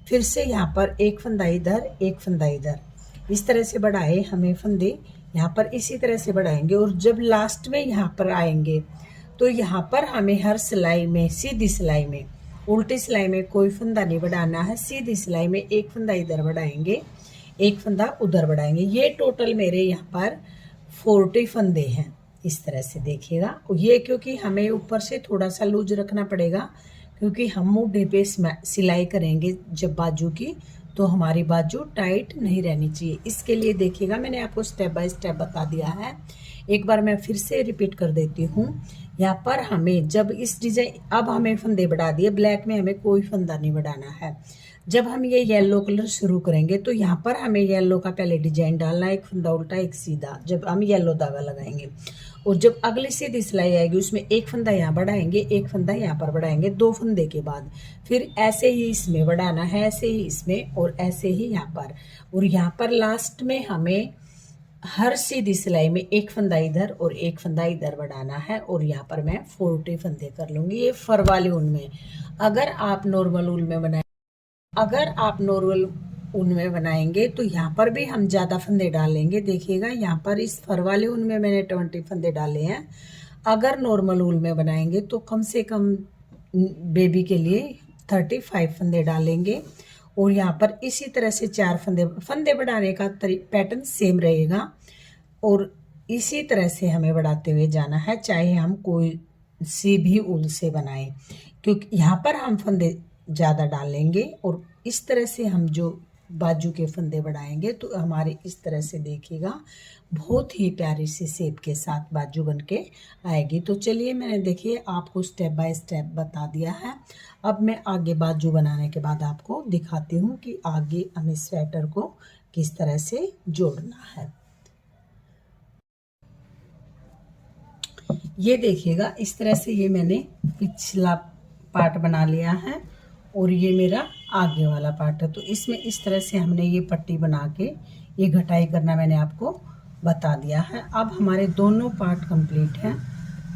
फिर से यहाँ पर एक फंदा इधर, एक फंदा इधर। इस तरह से बढ़ाए हमें फंदे, यहाँ पर इसी तरह से बढ़ाएंगे। और जब लास्ट में यहाँ पर आएंगे तो यहाँ पर हमें हर सिलाई में, सीधी सिलाई में, उल्टी सिलाई में कोई फंदा नहीं बढ़ाना है। सीधी सिलाई में एक फंदा इधर बढ़ाएंगे, एक फंदा उधर बढ़ाएंगे। ये टोटल मेरे यहाँ पर 40 फंदे हैं। इस तरह से देखिएगा, ये क्योंकि हमें ऊपर से थोड़ा सा लूज रखना पड़ेगा क्योंकि हम मूढ़े पे सिलाई करेंगे जब बाजू की, तो हमारी बाजू टाइट नहीं रहनी चाहिए। इसके लिए देखिएगा, मैंने आपको स्टेप बाय स्टेप बता दिया है। एक बार मैं फिर से रिपीट कर देती हूँ। यहाँ पर हमें जब इस डिजाइन, अब हमें फंदे बढ़ा दिए, ब्लैक में हमें कोई फंदा नहीं बढ़ाना है। जब हम ये येलो कलर शुरू करेंगे तो यहाँ पर हमें येलो का पहले डिजाइन डालना है, एक फंदा उल्टा एक सीधा, जब हम येलो धागा लगाएंगे। और जब अगली सीधी सिलाई आएगी उसमें एक फंदा यहाँ बढ़ाएंगे, एक फंदा यहाँ पर बढ़ाएंगे, 2 फंदे के बाद फिर ऐसे ही इसमें बढ़ाना है, ऐसे ही इसमें और ऐसे ही यहाँ पर। और यहाँ पर लास्ट में हमें हर सीधी सिलाई में एक फंदा इधर और एक फंदा इधर बढ़ाना है और यहाँ पर मैं 40 फंदे कर लूँगी। ये फर वाले ऊन में। अगर आप नॉर्मल ऊन में बनाए अगर आप नॉर्मल ऊन में बनाएंगे तो यहाँ पर भी हम ज़्यादा फंदे डालेंगे। देखिएगा यहाँ पर इस फर वाले ऊन में मैंने 20 फंदे डाले हैं। अगर नॉर्मल ऊन में बनाएंगे तो कम से कम बेबी के लिए 35 फंदे डालेंगे। और यहाँ पर इसी तरह से 4 फंदे बढ़ाने का पैटर्न सेम रहेगा और इसी तरह से हमें बढ़ाते हुए जाना है, चाहे हम कोई सी भी ऊन से बनाएं, क्योंकि यहाँ पर हम फंदे ज़्यादा डालेंगे और इस तरह से हम जो बाजू के फंदे बढ़ाएंगे तो हमारे इस तरह से देखिएगा बहुत ही प्यारी सी शेप के साथ बाजू बन के आएगी। तो चलिए मैंने देखिए आपको स्टेप बाय स्टेप बता दिया है। अब मैं आगे बाजू बनाने के बाद आपको दिखाती हूँ कि आगे हमें स्वेटर को किस तरह से जोड़ना है। ये देखिएगा इस तरह से ये मैंने पिछला पार्ट बना लिया है और ये मेरा आगे वाला पार्ट है। तो इसमें इस तरह से हमने ये पट्टी बना के ये घटाई करना मैंने आपको बता दिया है। अब हमारे दोनों पार्ट कंप्लीट हैं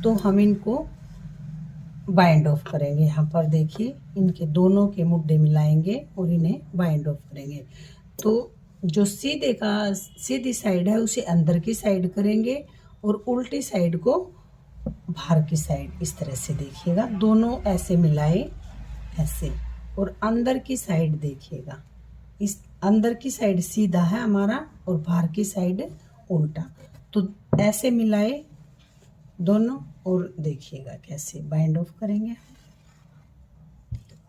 तो हम इनको बाइंड ऑफ करेंगे। यहाँ पर देखिए इनके दोनों के मुड्डे मिलाएंगे और इन्हें बाइंड ऑफ करेंगे। तो जो सीधी साइड है उसे अंदर की साइड करेंगे और उल्टी साइड को बाहर की साइड। इस तरह से देखिएगा दोनों ऐसे मिलाए ऐसे, और अंदर की साइड देखिएगा इस अंदर की साइड सीधा है हमारा और बाहर की साइड उल्टा। तो ऐसे मिलाए दोनों और देखिएगा कैसे बाइंड ऑफ करेंगे।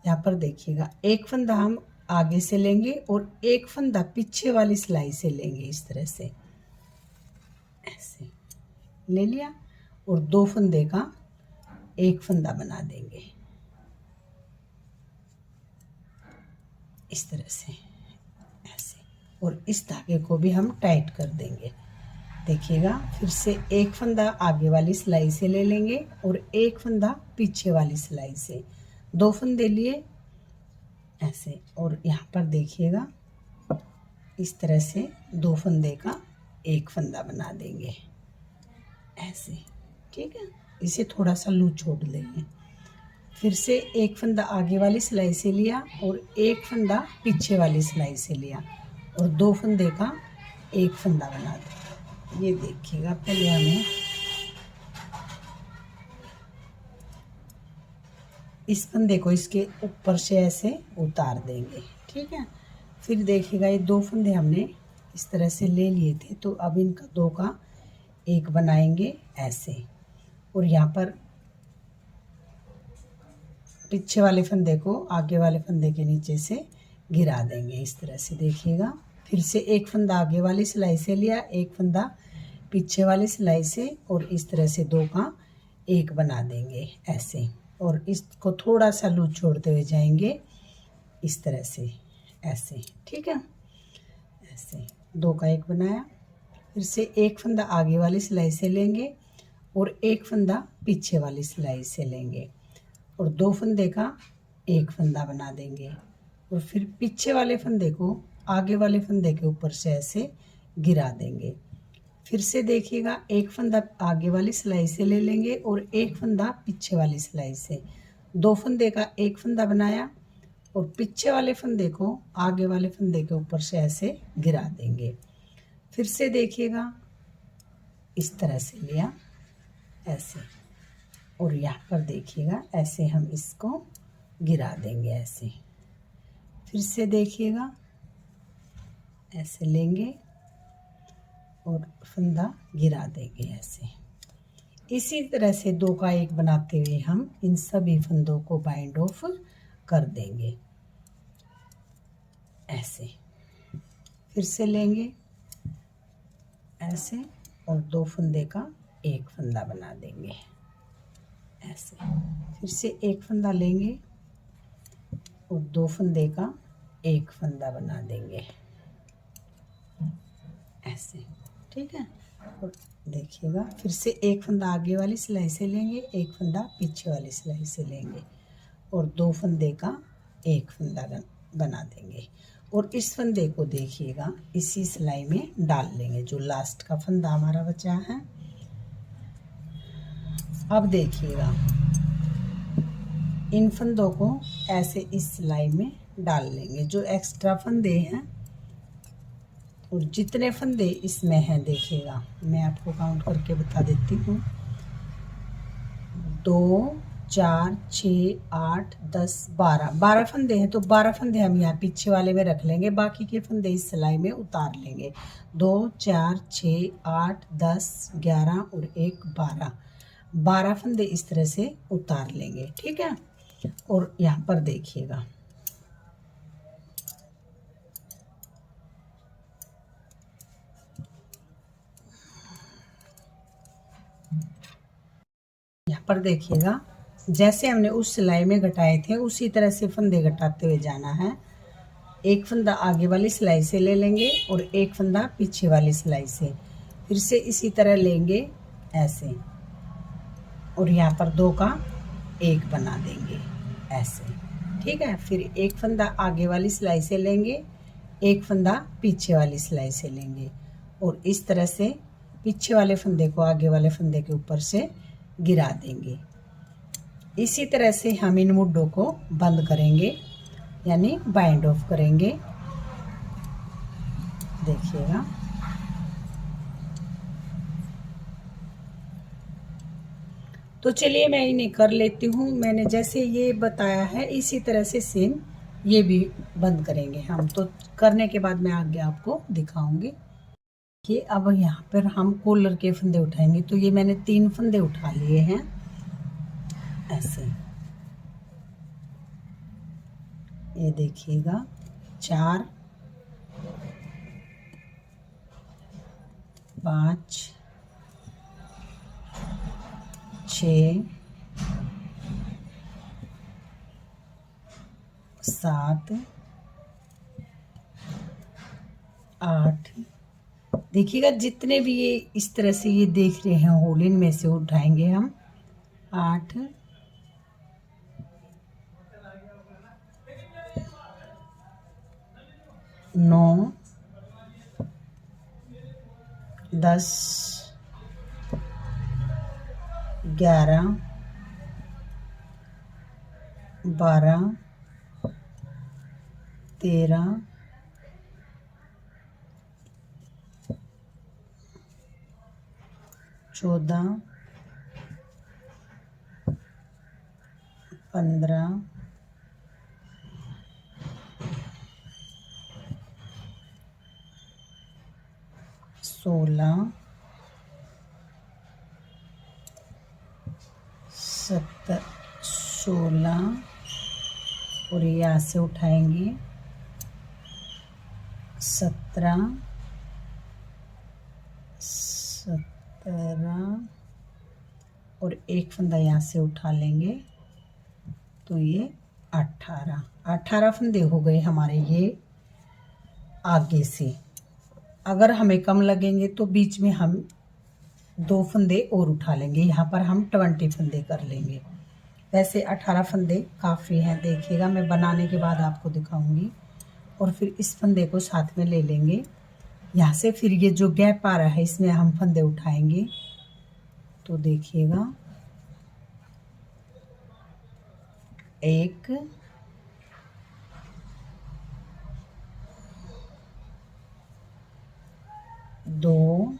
यहाँ पर देखिएगा एक फंदा हम आगे से लेंगे और एक फंदा पीछे वाली सिलाई से लेंगे। इस तरह से ऐसे ले लिया और 2 फंदे का एक फंदा बना देंगे इस तरह से ऐसे, और इस धागे को भी हम टाइट कर देंगे। देखिएगा फिर से एक फंदा आगे वाली सिलाई से ले लेंगे और एक फंदा पीछे वाली सिलाई से, 2 फंदे लिए ऐसे, और यहाँ पर देखिएगा इस तरह से 2 फंदे का एक फंदा बना देंगे ऐसे, ठीक है। इसे थोड़ा सा लूज छोड़ देंगे। फिर से एक फंदा आगे वाली सिलाई से लिया और एक फंदा पीछे वाली सिलाई से लिया और 2 फंदे का एक फंदा बना दें। ये देखिएगा पहले हमें इस फंदे को इसके ऊपर से ऐसे उतार देंगे, ठीक है। फिर देखिएगा ये 2 फंदे हमने इस तरह से ले लिए थे, तो अब इनका 2 का एक बनाएंगे ऐसे, और यहाँ पर पीछे वाले फंदे को आगे वाले फंदे के नीचे से गिरा देंगे इस तरह से। देखिएगा फिर से एक फंदा आगे वाली सिलाई से लिया, एक फंदा पीछे वाली सिलाई से, और इस तरह से 2 का एक बना देंगे ऐसे, और इसको थोड़ा सा लूज छोड़ते हुए जाएंगे इस तरह से ऐसे, ठीक है। ऐसे 2 का एक बनाया। फिर से एक फंदा आगे वाली सिलाई से लेंगे और एक फंदा पीछे वाली सिलाई से लेंगे और 2 फंदे का एक फंदा बना देंगे, और फिर पीछे वाले फंदे को आगे वाले फंदे के ऊपर से ऐसे गिरा देंगे। फिर से देखिएगा एक फंदा आगे वाली सिलाई से ले लेंगे और एक फंदा पीछे वाली सिलाई से, 2 फंदे का एक फंदा बनाया और पीछे वाले फंदे को आगे वाले फंदे के ऊपर से ऐसे गिरा देंगे। फिर से देखिएगा इस तरह से लिया ऐसे, और यहाँ पर देखिएगा ऐसे हम इसको गिरा देंगे ऐसे। फिर से देखिएगा ऐसे लेंगे और फंदा गिरा देंगे ऐसे। इसी तरह से 2 का एक बनाते हुए हम इन सभी फंदों को बाइंड ऑफ कर देंगे ऐसे। फिर से लेंगे ऐसे और 2 फंदे का एक फंदा बना देंगे ऐसे। फिर से एक फंदा लेंगे और 2 फंदे का एक फंदा बना देंगे ऐसे, ठीक है। और देखिएगा फिर से एक फंदा आगे वाली सिलाई से लेंगे, एक फंदा पीछे वाली सिलाई से लेंगे और 2 फंदे का एक फंदा बना देंगे, और इस फंदे को देखिएगा इसी सिलाई में डाल लेंगे, जो लास्ट का फंदा हमारा बचा है। अब देखिएगा इन फंदों को ऐसे इस सिलाई में डाल लेंगे, जो एक्स्ट्रा फंदे हैं और जितने फंदे इसमें हैं देखिएगा, मैं आपको काउंट करके बता देती हूँ। 2 4 6 8 10 12 फंदे हैं, तो 12 फंदे हम यहाँ पीछे वाले में रख लेंगे, बाकी के फंदे इस सिलाई में उतार लेंगे। 2 4 6 8 10 11 और 1 12 फंदे इस तरह से उतार लेंगे, ठीक है। और यहाँ पर देखिएगा जैसे हमने उस सिलाई में घटाए थे उसी तरह से फंदे घटाते हुए जाना है। एक फंदा आगे वाली सिलाई से ले लेंगे और एक फंदा पीछे वाली सिलाई से, फिर से इसी तरह लेंगे ऐसे, और यहाँ पर 2 का 1 बना देंगे ऐसे, ठीक है। फिर एक फंदा आगे वाली सिलाई से लेंगे, एक फंदा पीछे वाली सिलाई से लेंगे, और इस तरह से पीछे वाले फंदे को आगे वाले फंदे के ऊपर से गिरा देंगे। इसी तरह से हम इन मुड्डों को बंद करेंगे, यानी बाइंड ऑफ करेंगे। देखिएगा तो चलिए मैं इन्हें कर लेती हूँ। मैंने जैसे ये बताया है इसी तरह से सेम ये भी बंद करेंगे हम, तो करने के बाद मैं आगे आपको दिखाऊंगी कि अब यहाँ पर हम कॉलर के फंदे उठाएंगे। तो ये मैंने 3 फंदे उठा लिए हैं ऐसे, ये देखिएगा 4 5 6 7 8, देखिएगा जितने भी ये इस तरह से ये देख रहे हैं होल, इनमें से उठाएंगे हम 8 9 10 11 12 13 14 15 16 17 16 और यहाँ से उठाएंगे 17 और एक फंदा यहाँ से उठा लेंगे, तो ये 18 फंदे हो गए हमारे ये आगे से। अगर हमें कम लगेंगे तो बीच में हम 2 फंदे और उठा लेंगे, यहाँ पर हम 20 फंदे कर लेंगे। वैसे 18 फंदे काफ़ी हैं, देखिएगा मैं बनाने के बाद आपको दिखाऊंगी। और फिर इस फंदे को साथ में ले लेंगे, यहाँ से फिर ये जो गैप आ रहा है इसमें हम फंदे उठाएंगे। तो देखिएगा 1 2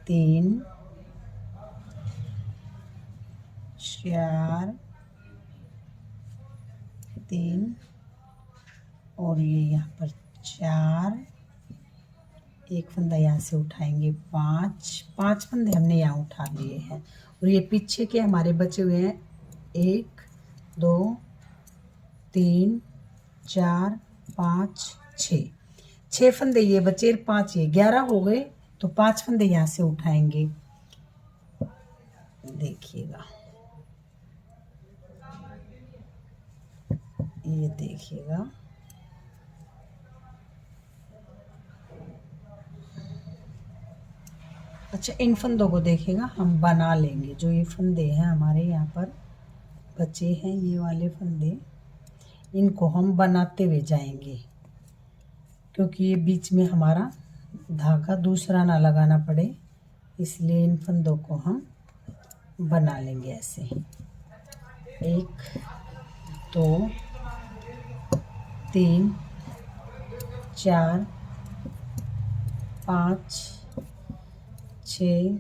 3 4 3 और ये यहाँ पर 4, एक फंदा यहाँ से उठाएंगे 5 फंदे हमने यहाँ उठा लिए हैं। और ये पीछे के हमारे बचे हुए हैं 1 2 3 4 5 6 फंदे ये बचे, 5 ये 11 हो गए, तो 5 फंदे यहाँ से उठाएंगे। देखिएगा ये देखिएगा अच्छा, इन फंदों को देखिएगा हम बना लेंगे। जो ये फंदे हैं हमारे यहाँ पर बचे हैं ये वाले फंदे, इनको हम बनाते हुए जाएंगे, क्योंकि ये बीच में हमारा धागा दूसरा ना लगाना पड़े, इसलिए इन फंदों को हम बना लेंगे ऐसे। 1 2 3 4 5 6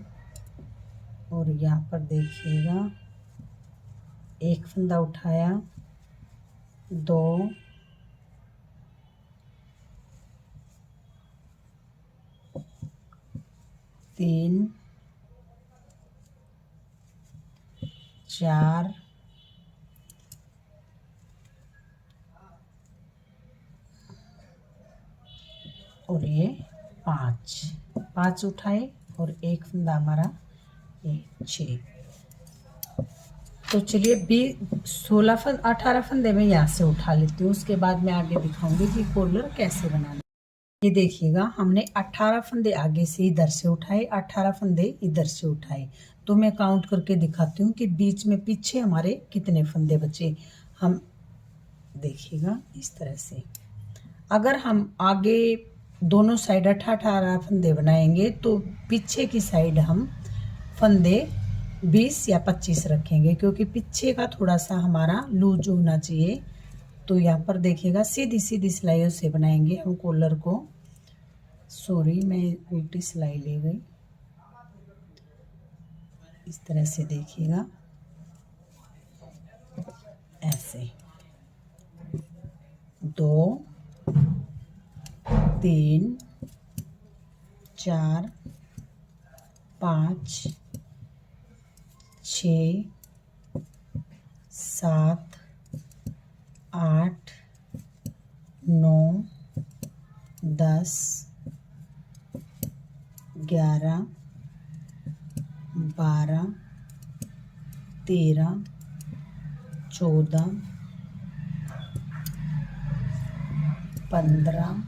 और यहाँ पर देखिएगा एक फंदा उठाया, 2 3 4 और ये 5 उठाए और एक फंदा हमारा ये 6। तो चलिए 18 फंदे मैं यहाँ से उठा लेती हूँ, उसके बाद मैं आगे दिखाऊंगी कि कॉलर कैसे बनाना। ये देखिएगा हमने 18 फंदे आगे से इधर से उठाए, 18 फंदे इधर से उठाए। तो मैं काउंट करके दिखाती हूँ कि बीच में पीछे हमारे कितने फंदे बचे। हम देखिएगा इस तरह से, अगर हम आगे दोनों साइड 18 फंदे बनाएंगे तो पीछे की साइड हम फंदे 20 या 25 रखेंगे, क्योंकि पीछे का थोड़ा सा हमारा लूज होना चाहिए। तो यहाँ पर देखिएगा सीधी सीधी सिलाइयों से बनाएंगे हम कॉलर को। सॉरी, मैं उल्टी सिलाई ले गई। इस तरह से देखिएगा ऐसे 2 3 4 5 6 7 8 9 10 11 12 13 14 15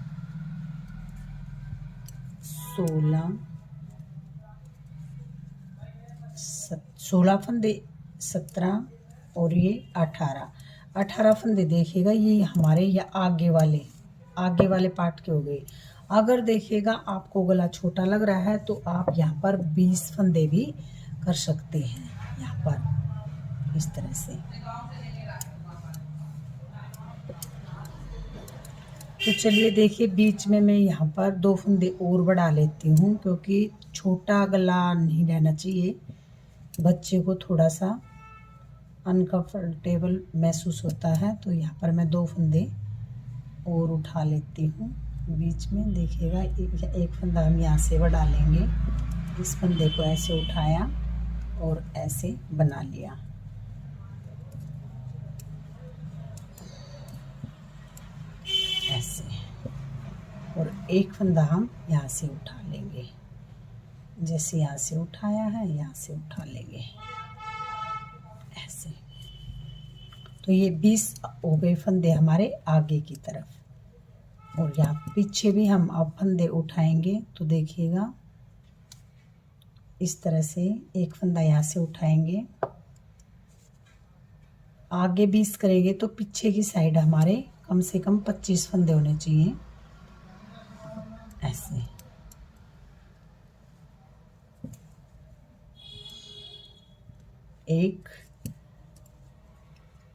16 फंदे, 17 और ये 18 फंदे देखिएगा। ये हमारे या आगे वाले पार्ट के हो गए। अगर देखिएगा आपको गला छोटा लग रहा है तो आप यहाँ पर 20 फंदे भी कर सकते हैं, यहाँ पर इस तरह से। तो चलिए देखिए, बीच में मैं यहाँ पर 2 फंदे और बढ़ा लेती हूँ, क्योंकि छोटा गला नहीं रहना चाहिए, बच्चे को थोड़ा सा अनकंफर्टेबल महसूस होता है। तो यहाँ पर मैं 2 फंदे और उठा लेती हूँ बीच में। देखिएगा एक फंदा हम यहाँ से बढ़ा लेंगे, इस फंदे को ऐसे उठाया और ऐसे बना लिया ऐसे, और एक फंदा हम यहाँ से उठा लेंगे, जैसे यहाँ से उठाया है यहाँ से उठा लेंगे ऐसे। तो ये 20 हो गए फंदे हमारे आगे की तरफ, और यहाँ पीछे भी हम अब फंदे उठाएंगे। तो देखिएगा इस तरह से एक फंदा यहाँ से उठाएंगे, आगे 20 करेंगे तो पीछे की साइड हमारे कम से कम 25 फंदे होने चाहिए ऐसे। एक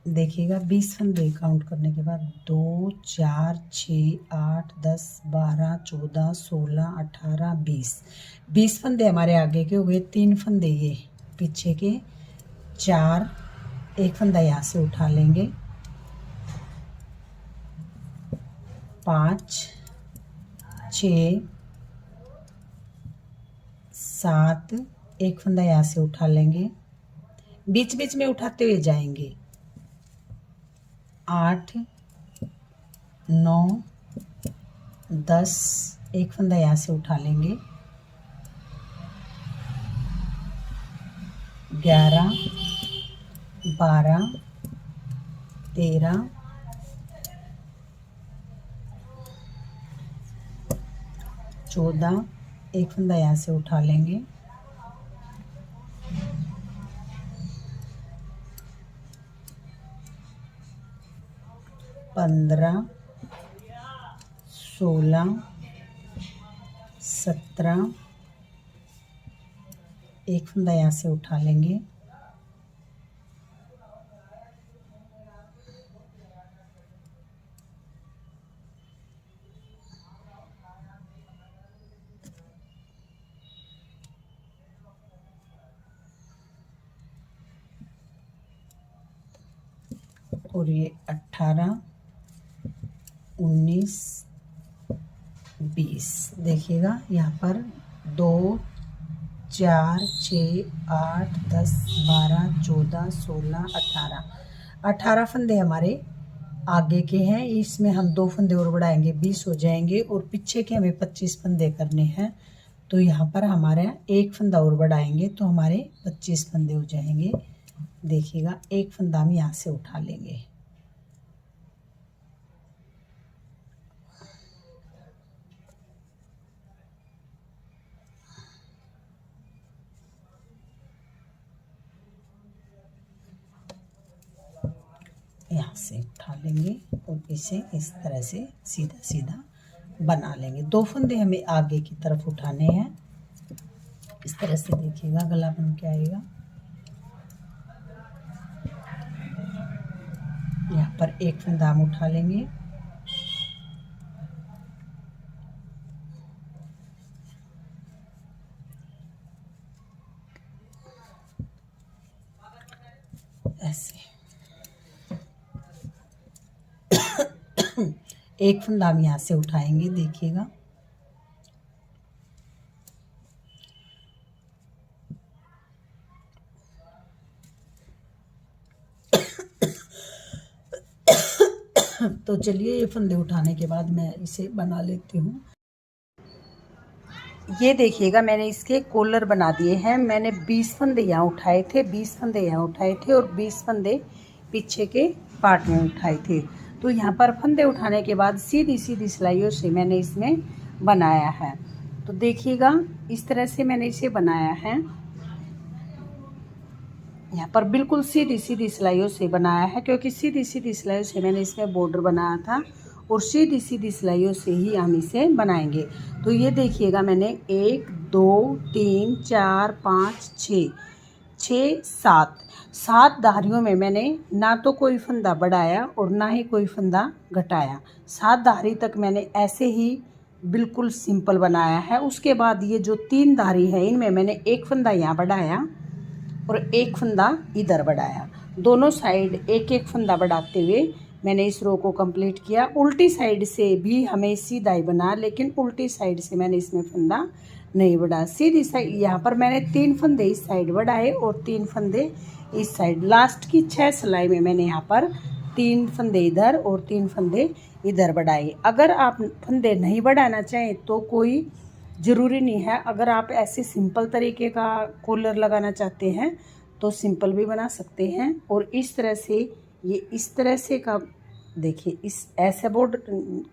देखिएगा 20 फंदे काउंट करने के बाद 2 4 6 8 10 12 14 16 18 20 फंदे हमारे आगे के हो गए। 3 फंदे ये पीछे के, 4, एक फंदा यहाँ से उठा लेंगे, 5 6 7, एक फंदा यहाँ से उठा लेंगे, बीच बीच में उठाते हुए जाएंगे, 8 9 10, एक फंदा यहाँ से उठा लेंगे, 11 12 13 14, एक फंदा यहाँ से उठा लेंगे, 15 15, 16, 17, एक फंदा यहाँ से उठा लेंगे, और ये 18, 19, 20 देखिएगा यहाँ पर 2, 4, 6, 8, 10, 12, 14, 16, 18 फंदे हमारे आगे के हैं। इसमें हम 2 फंदे और बढ़ाएंगे, 20 हो जाएंगे, और पीछे के हमें 25 फंदे करने हैं। तो यहाँ पर हमारे एक फंदा और बढ़ाएंगे तो हमारे 25 फंदे हो जाएंगे। देखिएगा एक फंदा हम यहाँ से उठा लेंगे, यहाँ से उठा लेंगे और इसे इस तरह से सीधा सीधा बना लेंगे। 2 फंदे हमें आगे की तरफ उठाने हैं। इस तरह से देखिएगा गला बन के आएगा। यहाँ पर एक फंदा हम उठा लेंगे, ऐसे एक फंदा हम यहाँ से उठाएंगे। देखिएगा तो चलिए ये फंदे उठाने के बाद मैं इसे बना लेती हूँ। ये देखिएगा मैंने इसके कॉलर बना दिए हैं। मैंने 20 फंदे यहाँ उठाए थे, 20 फंदे यहाँ उठाए थे और 20 फंदे पीछे के पार्ट में उठाए थे। तो यहाँ पर फंदे उठाने के बाद सीधी सीधी सिलाइयों से मैंने इसमें बनाया है। तो देखिएगा इस तरह से मैंने इसे बनाया है। यहाँ पर बिल्कुल सीधी सीधी सिलाइयों से बनाया है, क्योंकि सीधी सीधी सिलाइयों से मैंने इसमें बॉर्डर बनाया था और सीधी सीधी सिलाइयों से ही हम इसे बनाएंगे। तो ये देखिएगा मैंने 1, 2, 3, 4, 5, 6, 7 धारियों में मैंने ना तो कोई फंदा बढ़ाया और ना ही कोई फंदा घटाया। 7 धारी तक मैंने ऐसे ही बिल्कुल सिंपल बनाया है। उसके बाद ये जो 3 धारी है इनमें मैंने एक फंदा यहाँ बढ़ाया और एक फंदा इधर बढ़ाया। दोनों साइड एक एक फंदा बढ़ाते हुए मैंने इस रो को कंप्लीट किया। उल्टी साइड से भी हमें सीधा ही बना, लेकिन उल्टी साइड से मैंने इसमें फंदा नहीं बढ़ाया। सीधी साइड यहाँ पर मैंने 3 फंदे इस साइड बढ़ाए और 3 फंदे इस साइड। लास्ट की 6 सिलाई में मैंने यहाँ पर 3 फंदे इधर और 3 फंदे इधर बढ़ाए। अगर आप फंदे नहीं बढ़ाना चाहें तो कोई ज़रूरी नहीं है। अगर आप ऐसे सिंपल तरीके का कॉलर लगाना चाहते हैं तो सिंपल भी बना सकते हैं। और इस तरह से ये इस तरह से का देखिए, इस ऐसे बोर्ड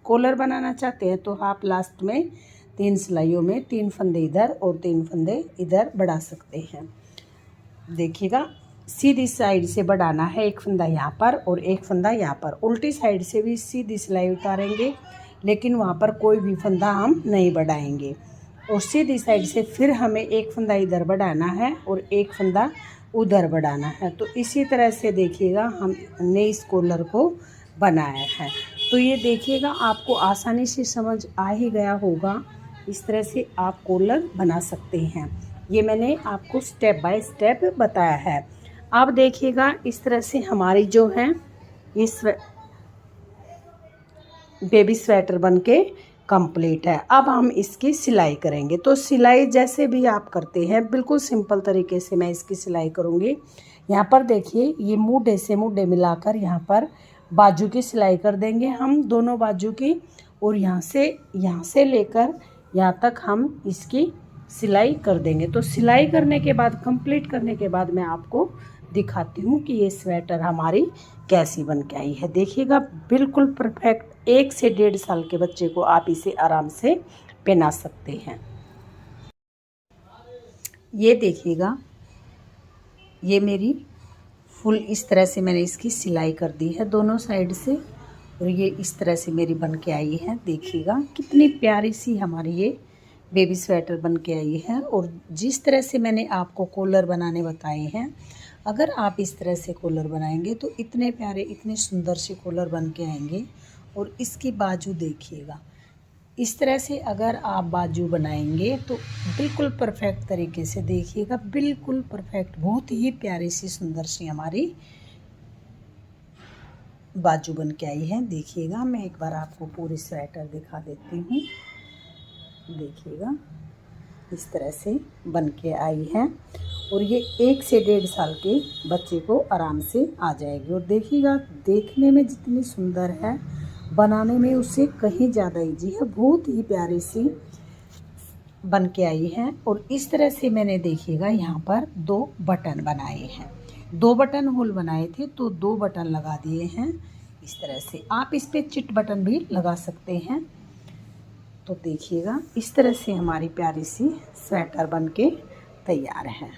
कॉलर बनाना चाहते हैं तो आप लास्ट में 3 सिलाइयों में 3 फंदे इधर और 3 फंदे इधर बढ़ा सकते हैं। देखिएगा सीधी साइड से बढ़ाना है, एक फंदा यहाँ पर और एक फंदा यहाँ पर। उल्टी साइड से भी सीधी सिलाई उतारेंगे, लेकिन वहाँ पर कोई भी फंदा हम नहीं बढ़ाएंगे। और सीधी साइड से फिर हमें एक फंदा इधर बढ़ाना है और एक फंदा उधर बढ़ाना है। तो इसी तरह से देखिएगा हमने इस कॉलर को बनाया है। तो ये देखिएगा आपको आसानी से समझ आ ही गया होगा। इस तरह से आप कॉलर बना सकते हैं। ये मैंने आपको स्टेप बाय स्टेप बताया है। अब देखिएगा इस तरह से हमारी जो है इस बेबी स्वेटर बनके कंप्लीट है। अब हम इसकी सिलाई करेंगे। तो सिलाई जैसे भी आप करते हैं बिल्कुल सिंपल तरीके से मैं इसकी सिलाई करूँगी। यहाँ पर देखिए ये मुड्ढे से मुड्ढे मिलाकर यहाँ पर बाजू की सिलाई कर देंगे हम, दोनों बाजू की। और यहाँ से लेकर यहाँ तक हम इसकी सिलाई कर देंगे। तो सिलाई करने के बाद, कंप्लीट करने के बाद मैं आपको दिखाती हूँ कि ये स्वेटर हमारी कैसी बन के आई है। देखिएगा बिल्कुल परफेक्ट। 1 से 1.5 साल के बच्चे को आप इसे आराम से पहना सकते हैं। ये देखिएगा ये मेरी फुल इस तरह से मैंने इसकी सिलाई कर दी है दोनों साइड से। और ये इस तरह से मेरी बन के आई है। देखिएगा कितनी प्यारी सी हमारी ये बेबी स्वेटर बन के आई है। और जिस तरह से मैंने आपको कॉलर बनाने बताए हैं, अगर आप इस तरह से कॉलर बनाएंगे तो इतने प्यारे, इतने सुंदर से कॉलर बन के आएंगे। और इसकी बाजू देखिएगा, इस तरह से अगर आप बाजू बनाएंगे तो बिल्कुल परफेक्ट तरीके से, देखिएगा बिल्कुल परफेक्ट, बहुत ही प्यारी सी सुंदर सी हमारी बाजू बन के आई है। देखिएगा मैं एक बार आपको पूरी स्वेटर दिखा देती हूँ। देखिएगा इस तरह से बन के आई है। और ये 1 से 1.5 साल के बच्चे को आराम से आ जाएगी। और देखिएगा देखने में जितनी सुंदर है, बनाने में उससे कहीं ज़्यादा ईजी है। बहुत ही प्यारी सी बन के आई है। और इस तरह से मैंने देखिएगा यहाँ पर 2 बटन बनाए हैं, 2 बटन होल बनाए थे तो 2 बटन लगा दिए हैं इस तरह से। आप इस पे चिट बटन भी लगा सकते हैं। तो देखिएगा इस तरह से हमारी प्यारी सी स्वेटर बन के तैयार है।